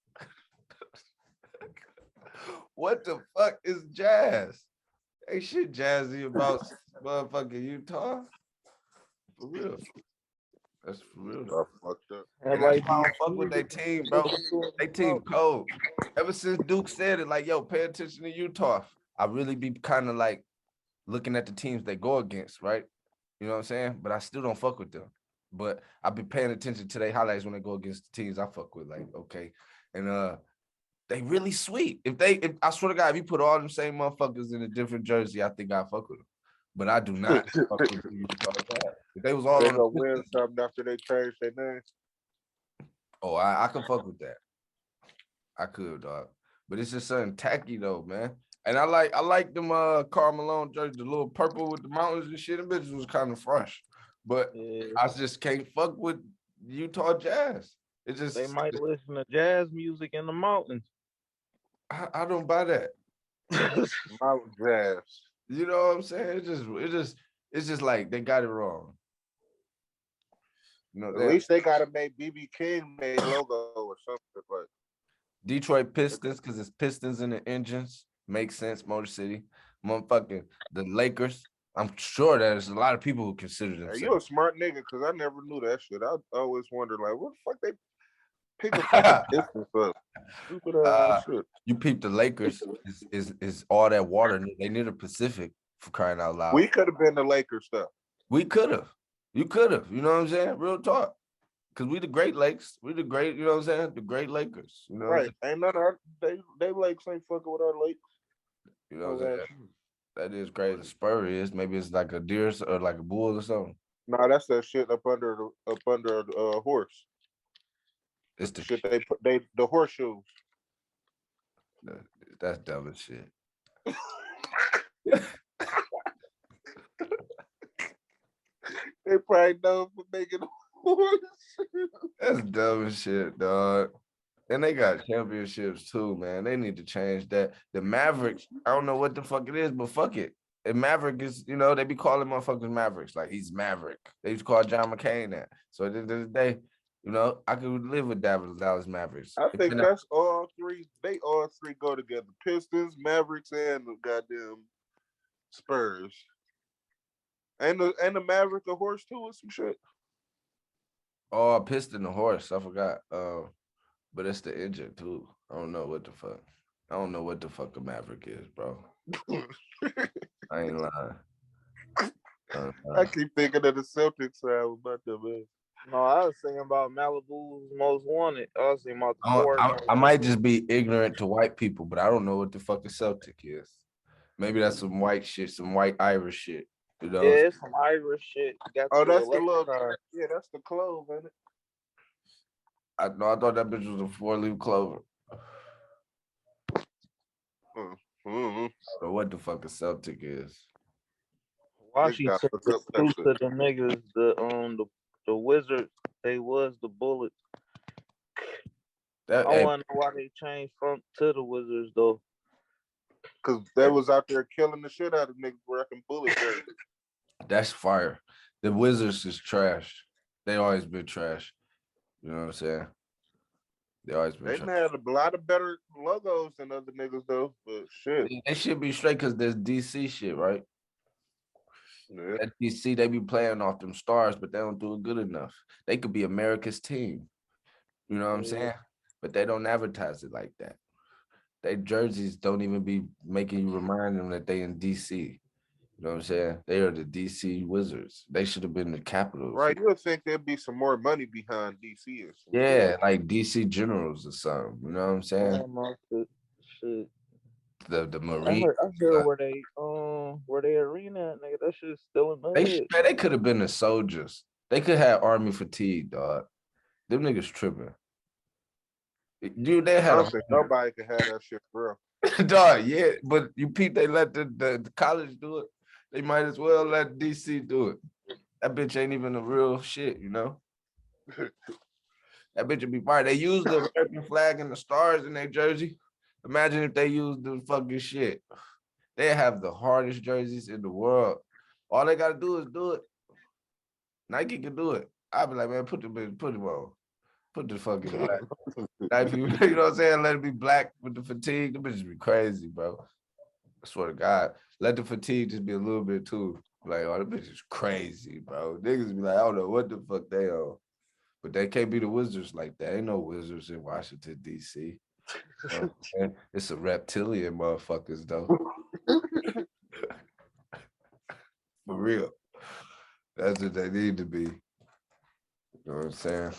What the fuck is Jazz? Ain't shit jazzy about motherfucking Utah. For real. That's for real though. Fucked up. And that's why I don't fuck with their team, bro. They team cold. Ever since Duke said it, like, yo, pay attention to Utah. I really be kind of like looking at the teams they go against, right? You know what I'm saying? But I still don't fuck with them. But I be paying attention to their highlights when they go against the teams I fuck with, like, okay. And they really sweet. If I swear to God, if you put all them same motherfuckers in a different jersey, I think I fuck with them. But I do not fuck with the Utah Jazz. If they was all They on gonna the win something after they change their name. Oh, I can fuck with that. I could, dog. But it's just something tacky though, man. And I like them Karl Malone jerseys, the little purple with the mountains and shit. Them bitches was kind of fresh. But I just can't fuck with Utah Jazz. It just They might listen to jazz music in the mountains. I don't buy that. Mountain Jazz. You know what I'm saying? It's just like they got it wrong. You know, at least they gotta make BB King their logo or something. But Detroit Pistons, because it's Pistons in the engines. Makes sense, Motor City. Motherfucking the Lakers. I'm sure there's a lot of people who consider themselves. hey, you a smart nigga, because I never knew that shit. I always wondered, like, what the fuck they pick a fucking Pistons up? Stupid ass shit. You peep the Lakers is all that water. They near the Pacific, for crying out loud. We could have been the Lakers stuff. We could have. You could have. You know what I'm saying? Real talk. Because we the Great Lakes. We the great, you know what I'm saying? The Great Lakers. You know right. Ain't none of our, they lakes ain't fucking with our lakes. You know what I'm saying? That is crazy. Spur is. Maybe it's like a deer or like a bull or something. Nah, that's that shit up under a horse. It's the shit they put the horseshoes. That's dumb as shit. They probably know for making horse. That's dumb as shit, dog. And they got championships too, man. They need to change that. The Mavericks, I don't know what the fuck it is, but fuck it. And Maverick is, you know, they be calling motherfuckers Mavericks. Like, he's Maverick. They used to call John McCain that. So at the end of the day, you know, I could live with Dallas Mavericks. I think that's all three. They all three go together. Pistons, Mavericks, and the goddamn Spurs. And the Maverick a horse too or some shit. Oh, a piston, a horse. I forgot. But it's the engine too. I don't know what the fuck. I don't know what the fuck a Maverick is, bro. I ain't lying. I keep thinking of the Celtics side about them, man. No, I was thinking about Malibu's Most Wanted. I was thinking about the I might just be ignorant to white people, but I don't know what the fuck a Celtic is. Maybe that's some white shit, some white Irish shit. You know? Yeah, it's some Irish shit. Oh, that's the little. Yeah, that's the clove, ain't it? I thought that bitch was a 4-leaf clover. Mm-hmm. I don't know what the fuck a Celtic is. Washington to the niggas, the Wizards, they was the Bullets. That, I hey, wonder why they changed from to the Wizards though. Cause they was out there killing the shit out of niggas rocking bullet jerseys. that's fire. The Wizards is trash. They always been trash. You know what I'm saying? They always been They trash. had a lot of better logos than other niggas though, but shit. They should be straight because there's DC shit, right? Yeah. At DC, they be playing off them stars, but they don't do it good enough. They could be America's team. You know what I'm saying? But they don't advertise it like that. They jerseys don't even be making you remind them that they in DC. You know what I'm saying? They are the DC Wizards. They should have been the Capitals. Right, you would think there'd be some more money behind DC or some Yeah, shit. like DC Generals or something. You know what I'm saying? Shit. The I Marine. heard where they arena at, nigga. That shit's still in the hood. They could have been the soldiers. They could have army fatigue, dog. Them niggas tripping. Dude, they I had don't think nobody can have that shit, bro. dog, yeah, but they let the college do it. They might as well let DC do it. That bitch ain't even the real shit, you know? That bitch would be fine. They use the American flag and the stars in their jersey. Imagine if they used the fucking shit. They have the hardest jerseys in the world. All they gotta do is do it. Nike can do it. I'll be like, man, put them on. Put the fucking black. Nike, you know what I'm saying? Let it be black with the fatigue. The bitches be crazy, bro. I swear to God. Let the fatigue just be a little bit too. Like, oh, the bitch is crazy, bro. Niggas be like, I don't know what the fuck they on. But they can't be the Wizards like that. Ain't no Wizards in Washington, D.C. You know, it's a reptilian motherfuckers, though. For real. That's what they need to be. You know what I'm saying?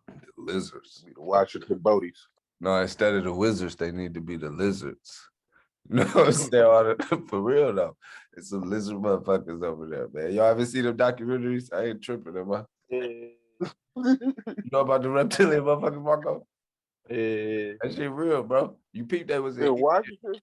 The lizards. The Washington Bodies. No, instead of the wizards, they need to be the lizards. You know what I'm saying? For real, though. It's some lizard motherfuckers over there, man. Y'all ever see them documentaries? I ain't tripping, am I? You know about the reptilian motherfuckers, Marko? Yeah. That shit real, bro. You peep that was In Washington?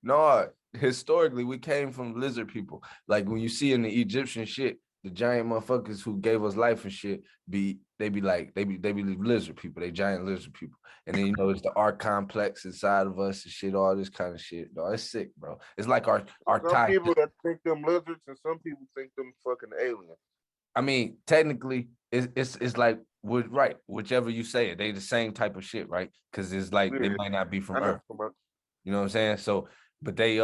No, historically, we came from lizard people. Like when you see in the Egyptian shit, the giant motherfuckers who gave us life and shit they be lizard people, they giant lizard people. And then it's the art complex inside of us and shit, all this kind of shit. No, it's sick, bro. It's like our Some people that think them lizards and some people think them fucking aliens. I mean, technically, it's like right, whichever you say it, they the same type of shit, right? Because it's like they might not be from Earth. You know what I'm saying? So, but they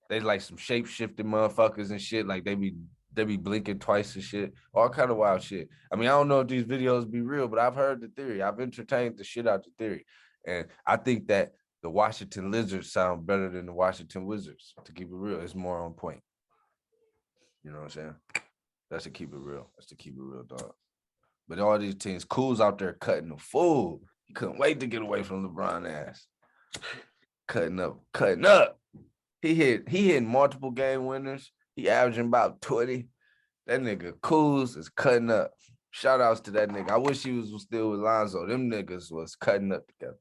like some shape shifting motherfuckers and shit. Like they be blinking twice and shit, all kind of wild shit. I mean, I don't know if these videos be real, but I've heard the theory. I've entertained the shit out the theory, and I think that the Washington Lizards sound better than the Washington Wizards. To keep it real, it's more on point. You know what I'm saying? That's to keep it real. That's to keep it real, dog. But all these teams, Cool's out there cutting the fool. He couldn't wait to get away from LeBron ass. Cutting up. He hit multiple game winners. He averaging about 20. That nigga Cool's is cutting up. Shout outs to that nigga. I wish he was still with Lonzo. Them niggas was cutting up together.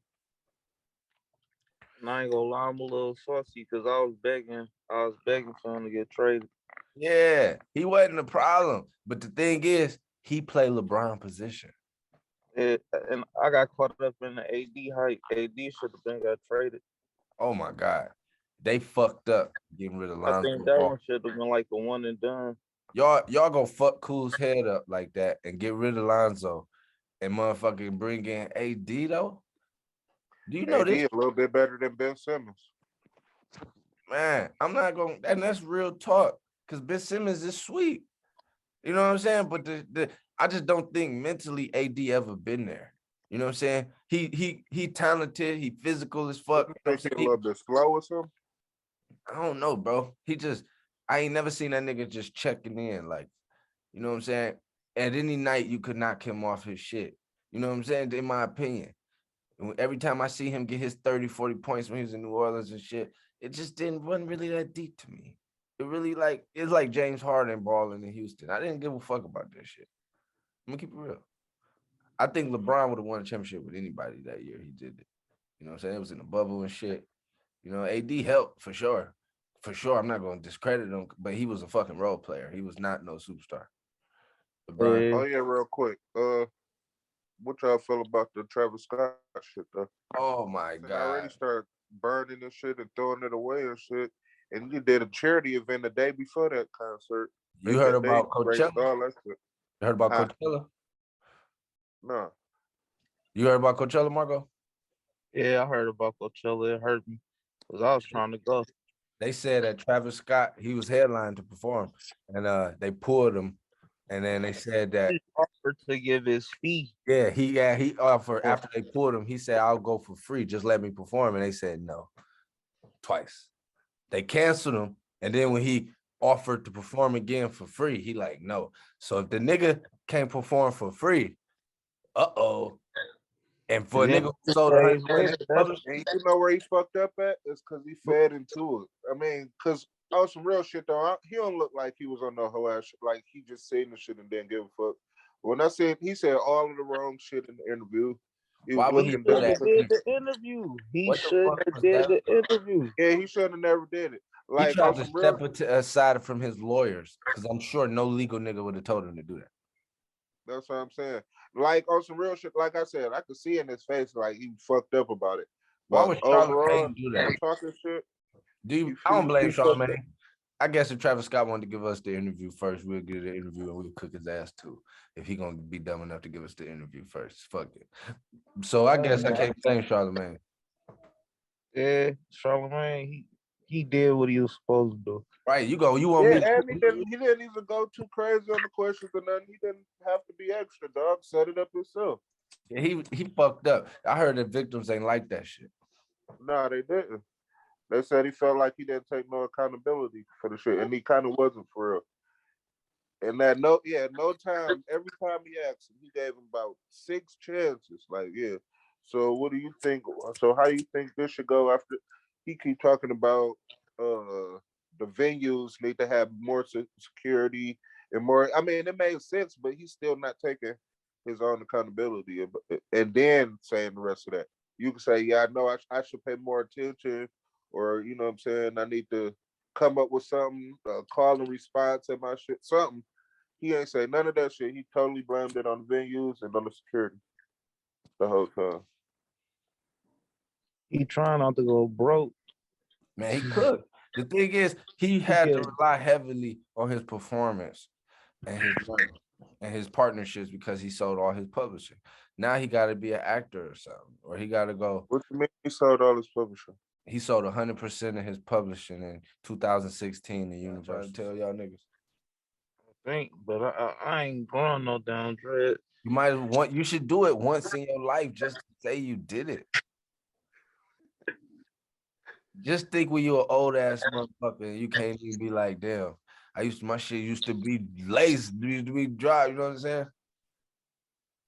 And I ain't gonna lie, I'm a little saucy because I was begging for him to get traded. Yeah, he wasn't the problem. But the thing is, he played LeBron position. And I got caught up in the AD hype. AD should have been got traded. Oh my God. They fucked up getting rid of Lonzo. I think that one should have been like a one and done. Y'all go fuck Cool's head up like that and get rid of Lonzo and motherfucking bring in AD though? Do you know AD this? a little bit better than Ben Simmons. Man, I'm not going, and that's real talk, because Ben Simmons is sweet. You know what I'm saying? But I just don't think mentally AD ever been there. You know what I'm saying? He talented, he physical as fuck. You think he a little bit slow or something? I don't know, bro. I ain't never seen that nigga just checking in. Like, you know what I'm saying? At any night, you could knock him off his shit. You know what I'm saying? In my opinion. Every time I see him get his 30, 40 points when he was in New Orleans and shit, it just wasn't really that deep to me. It really it's like James Harden balling in Houston. I didn't give a fuck about that shit. I'm gonna keep it real. I think LeBron would have won a championship with anybody that year he did it. You know what I'm saying? It was in the bubble and shit. You know, AD helped for sure. For sure, I'm not going to discredit him, but he was a fucking role player. He was not no superstar. LeBron. Oh yeah, real quick. what y'all feel about the Travis Scott shit though? Oh my They already God. started burning this shit and throwing it away and shit. And you did a charity event the day before that concert. You heard They about raised Coachella? all that shit. You heard about Huh? Coachella? No. You heard about Coachella, Marco? Yeah, I heard about Coachella. It hurt me because I was trying to go. They said that Travis Scott, he was headlined to perform, and they pulled him. And then they said that He offered to give his fee. he offered after they pulled him, he said, I'll go for free, just let me perform. And they said no twice. They canceled him. And then when he offered to perform again for free, he like, no. So if the nigga can't perform for free, uh-oh. And for a And then nigga who sold 100 And you know where he fucked up at? It's because he fed into it. I mean, because some real shit though. He don't look like he was on no whole ass shit. Like he just saying the shit and didn't give a fuck. When I said he said all of the wrong shit in the interview. He was Why would he looking do dumb. that? did the interview. He What the should fuck have was did that? the interview. Yeah, he should have never did it. He Like tried on to some real step aside from his lawyers because I'm sure no legal nigga would have told him to do that. That's what I'm saying. Like on some real shit, like I said, I could see in his face like he fucked up about it. Why But would overall, Charlamagne do that? talking shit. I don't blame fucked up. Charlamagne. I guess if Travis Scott wanted to give us the interview first, we'll get the interview and we'll cook his ass too. If he gonna be dumb enough to give us the interview first, fuck it. So I guess I can't blame Charlamagne. Yeah, Charlamagne, he did what he was supposed to do. Right, you want Yeah, me to and he didn't even go too crazy on the questions or nothing. He didn't have to be extra, dog. Set it up himself. Yeah, he fucked up. I heard the victims ain't like that shit. Nah, they didn't. They said he felt like he didn't take no accountability for the shit, and he kind of wasn't for real. And that no time, every time he asked him, he gave him about 6 chances. Like, yeah. So what do you think? So how do you think this should go after he keep talking about the venues need to have more security and more. I mean, it made sense, but he's still not taking his own accountability and then saying the rest of that. You can say, yeah, I know I should pay more attention, or you know what I'm saying, I need to come up with something, call and response to my shit, something. He ain't say none of that shit. He totally blamed it on the venues and on the security the whole time. He trying not to go broke. Man, he could. The thing is, he had to rely heavily on his performance and his money and his partnerships because he sold all his publishing. Now he got to be an actor or something, or he got to go. What you mean he sold all his publishing? He sold 100% of his publishing in 2016. The universe. Tell y'all niggas. I think, but I ain't growing no damn dread. You should do it once in your life just to say you did it. Just think when you're an old ass motherfucker and you can't even be like, damn, my shit used to be laced, used to be dry, you know what I'm saying?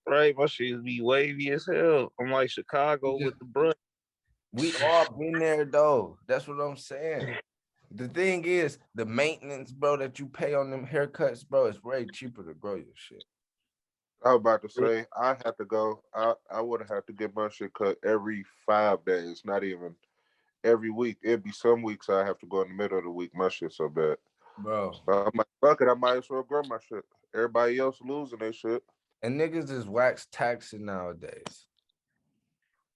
Right, my shit be wavy as hell. I'm like Chicago with the brush. We all been there though. That's what I'm saying. The thing is, the maintenance, bro, that you pay on them haircuts, bro, it's way cheaper to grow your shit. I was about to say, I had to go. I would have had to get my shit cut every 5 days, not even every week. It'd be some weeks I have to go in the middle of the week. My shit's so bad. Bro. So I'm like, fuck it, I might as well grow my shit. Everybody else losing their shit. And niggas is wax taxing nowadays.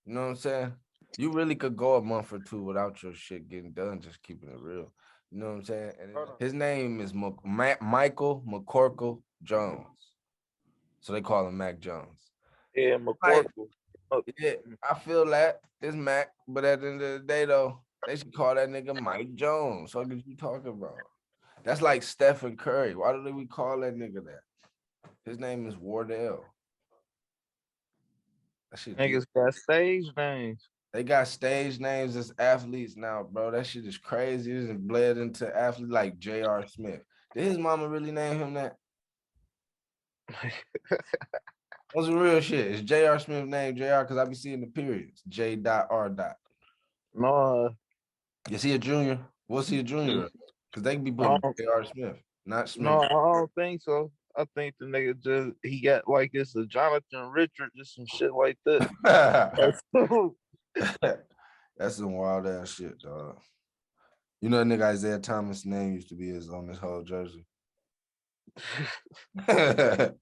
You know what I'm saying? You really could go a month or 2 without your shit getting done, just keeping it real. You know what I'm saying? And his name is Michael McCorkle Jones. So they call him Mac Jones. Yeah, McCorkle. Yeah, I feel that it's Mac, but at the end of the day, though, they should call that nigga Mike Jones. What are you talking about? That's like Stephen Curry. Why do we call that nigga that? His name is Wardell. Niggas got stage names. They got stage names as athletes now, bro. That shit is crazy. It's bled into athletes like J.R. Smith. Did his mama really name him that? That's some real shit. Is J.R. Smith named J.R. because I be seeing the periods. J.R. No. Is he a junior? What's he a junior? Because they can be putting J.R. Smith, not Smith. No, I don't think so. I think the nigga he got like it's a Jonathan Richard, just some shit like that. That's some wild ass shit, dog. You know, nigga Isaiah Thomas' name used to be on this whole jersey. For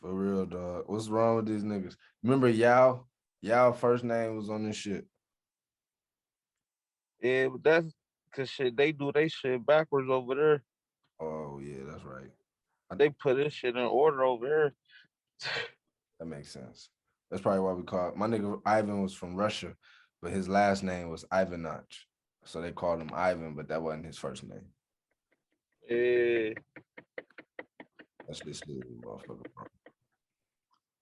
For real, dog. What's wrong with these niggas? Remember Yao? Yao first name was on this shit. Yeah, but that's cause shit they do they shit backwards over there. Oh yeah, that's right. They put this shit in order over here. That makes sense. That's probably why we call it. My nigga Ivan was from Russia, but his last name was Ivanach. So they called him Ivan, but that wasn't his first name. Yeah. That's this little motherfucker.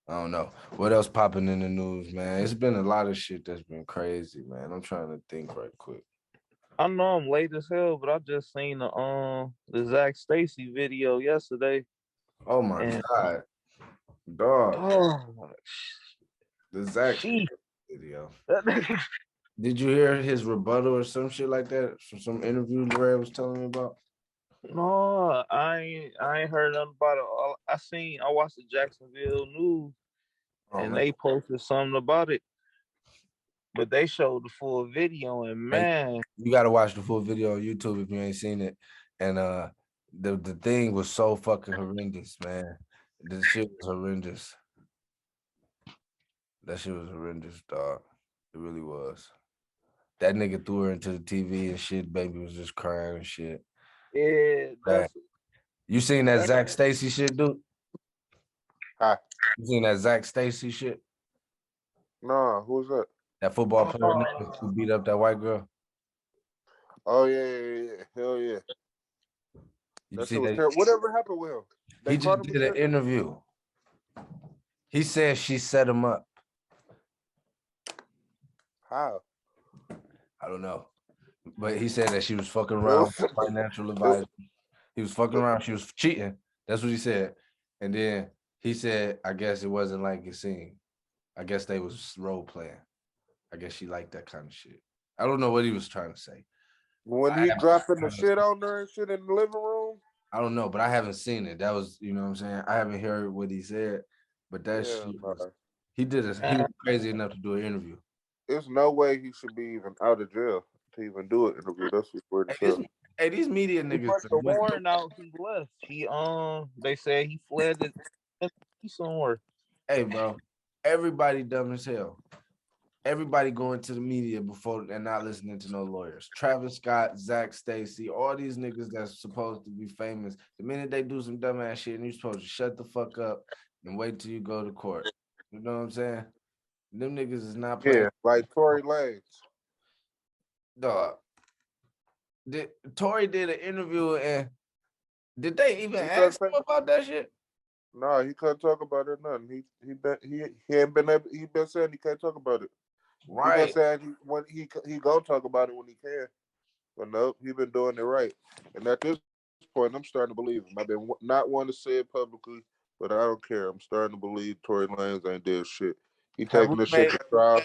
I don't know. What else popping in the news, man? It's been a lot of shit that's been crazy, man. I'm trying to think right quick. I know I'm late as hell, but I just seen the Zach Stacy video yesterday. Oh my And God. Dog. oh The Zach she video. Did you hear his rebuttal or some shit like that from some interview Ray was telling me about? no, I ain't heard nothing about it. I watched the Jacksonville news Oh, and man. they posted something about it. But they showed the full video and man, You gotta watch the full video on YouTube if you ain't seen it. And the thing was so fucking horrendous, man. The shit was horrendous. That shit was horrendous, dog. It really was. That nigga threw her into the TV and shit. Baby was just crying and shit. yeah, Man. You seen that Zach Stacy shit, dude? Hi. You seen that Zach Stacy shit? No, who's that? That football player nigga who beat up that white girl? Oh yeah. Hell yeah. You That see shit was that? terrible. Whatever happened with him? They He caught just him did an again? interview. He said she set him up. How? I don't know. But he said that she was fucking around with financial advisor. He was fucking around. She was cheating. That's what he said. And then he said, I guess it wasn't like it seemed. I guess they was role playing. I guess she liked that kind of shit. I don't know what he was trying to say. When he dropping the shit on there and shit in the living room? I don't know, but I haven't seen it. That was, you know what I'm saying? I haven't heard what he said, but that shit was, he was crazy enough to do an interview. There's no way he should be even out of jail to even do an interview. That's what's weird as hell. Hey, these media he niggas. put the warrant out. He left. They said he fled it somewhere. Hey, bro, everybody dumb as hell. Everybody going to the media before and not listening to no lawyers. Travis Scott, Zach Stacy, all these niggas that's supposed to be famous. The minute they do some dumbass shit, and you're supposed to shut the fuck up and wait till you go to court. You know what I'm saying? Them niggas is not playing. Yeah, like Tory Lanez. Dog. Tory did an interview and did they even ask him about that shit? No, he couldn't talk about it. Nothing. He ain't been able. He been saying he can't talk about it. Right. He been saying he gonna talk about it when he can. But nope, he been doing it right. And at this point, I'm starting to believe him. I've been not wanting to say it publicly, but I don't care. I'm starting to believe Tory Lanez ain't did shit. He taking this shit to trial.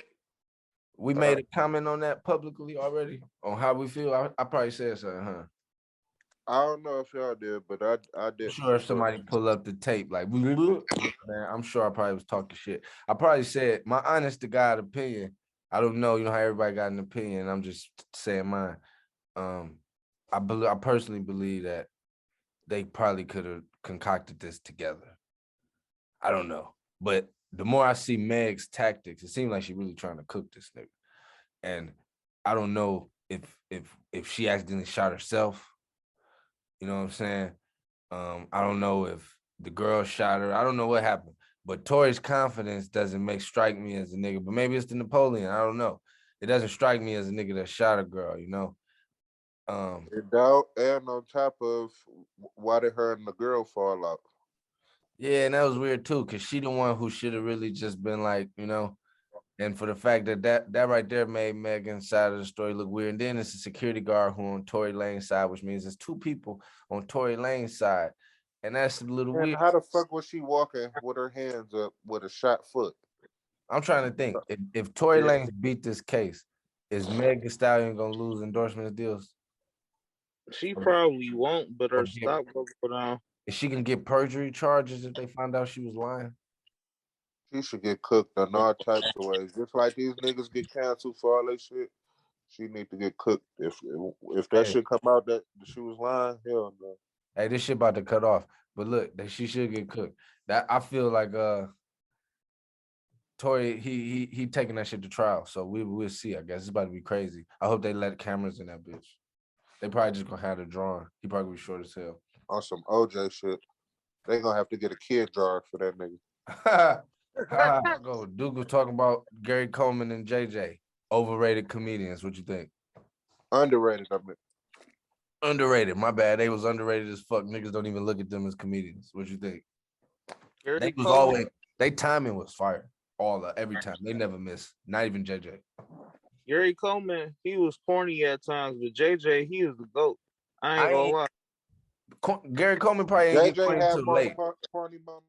We made a comment on that publicly already on how we feel. I probably said something, huh? I don't know if y'all did, but I did. I'm sure if somebody pull up the tape, like, man, I'm sure I probably was talking shit. I probably said my honest to God opinion. I don't know, you know how everybody got an opinion. I'm just saying mine. I personally believe that they probably could have concocted this together. I don't know, but the more I see Meg's tactics, it seems like she's really trying to cook this nigga, and I don't know if she accidentally shot herself. You know what I'm saying? I don't know if the girl shot her. I don't know what happened. But Tory's confidence doesn't strike me as a nigga. But maybe it's the Napoleon. I don't know. It doesn't strike me as a nigga that shot a girl, you know? It don't, and on top of why did her and the girl fall out? Yeah, and that was weird too, because she the one who should have really just been like, you know, and for the fact that right there made Megan's side of the story look weird. And then it's a security guard who on Tory Lane's side, which means there's two people on Tory Lane's side. And that's a little weird. How the fuck was she walking with her hands up with a shot foot? I'm trying to think. If Tory Lanez beat this case, is Meg Thee Stallion gonna lose endorsement deals? She probably won't, but her stock will go down. Is she gonna get perjury charges if they find out she was lying? She should get cooked in all types of ways. Just like these niggas get canceled for all that shit, she need to get cooked. If that shit come out that she was lying, hell no. Hey, this shit about to cut off. But look, she should get cooked. That I feel like Tory, he taking that shit to trial. So we'll see. I guess it's about to be crazy. I hope they let cameras in that bitch. They probably just gonna have it drawn. He probably be short as hell. On some OJ shit. They gonna have to get a kid jar for that nigga. Go. Duke was talking about Gary Coleman and JJ. Overrated comedians. What you think? Underrated, I mean. Underrated. My bad. They was underrated as fuck. Niggas don't even look at them as comedians. What you think? They was always. They timing was fire. Every time. They never miss. Not even JJ. Gary Coleman, he was corny at times, but JJ, he was the GOAT. I ain't gonna lie. Gary Coleman probably ain't get JJ claimed had too more late. corny moments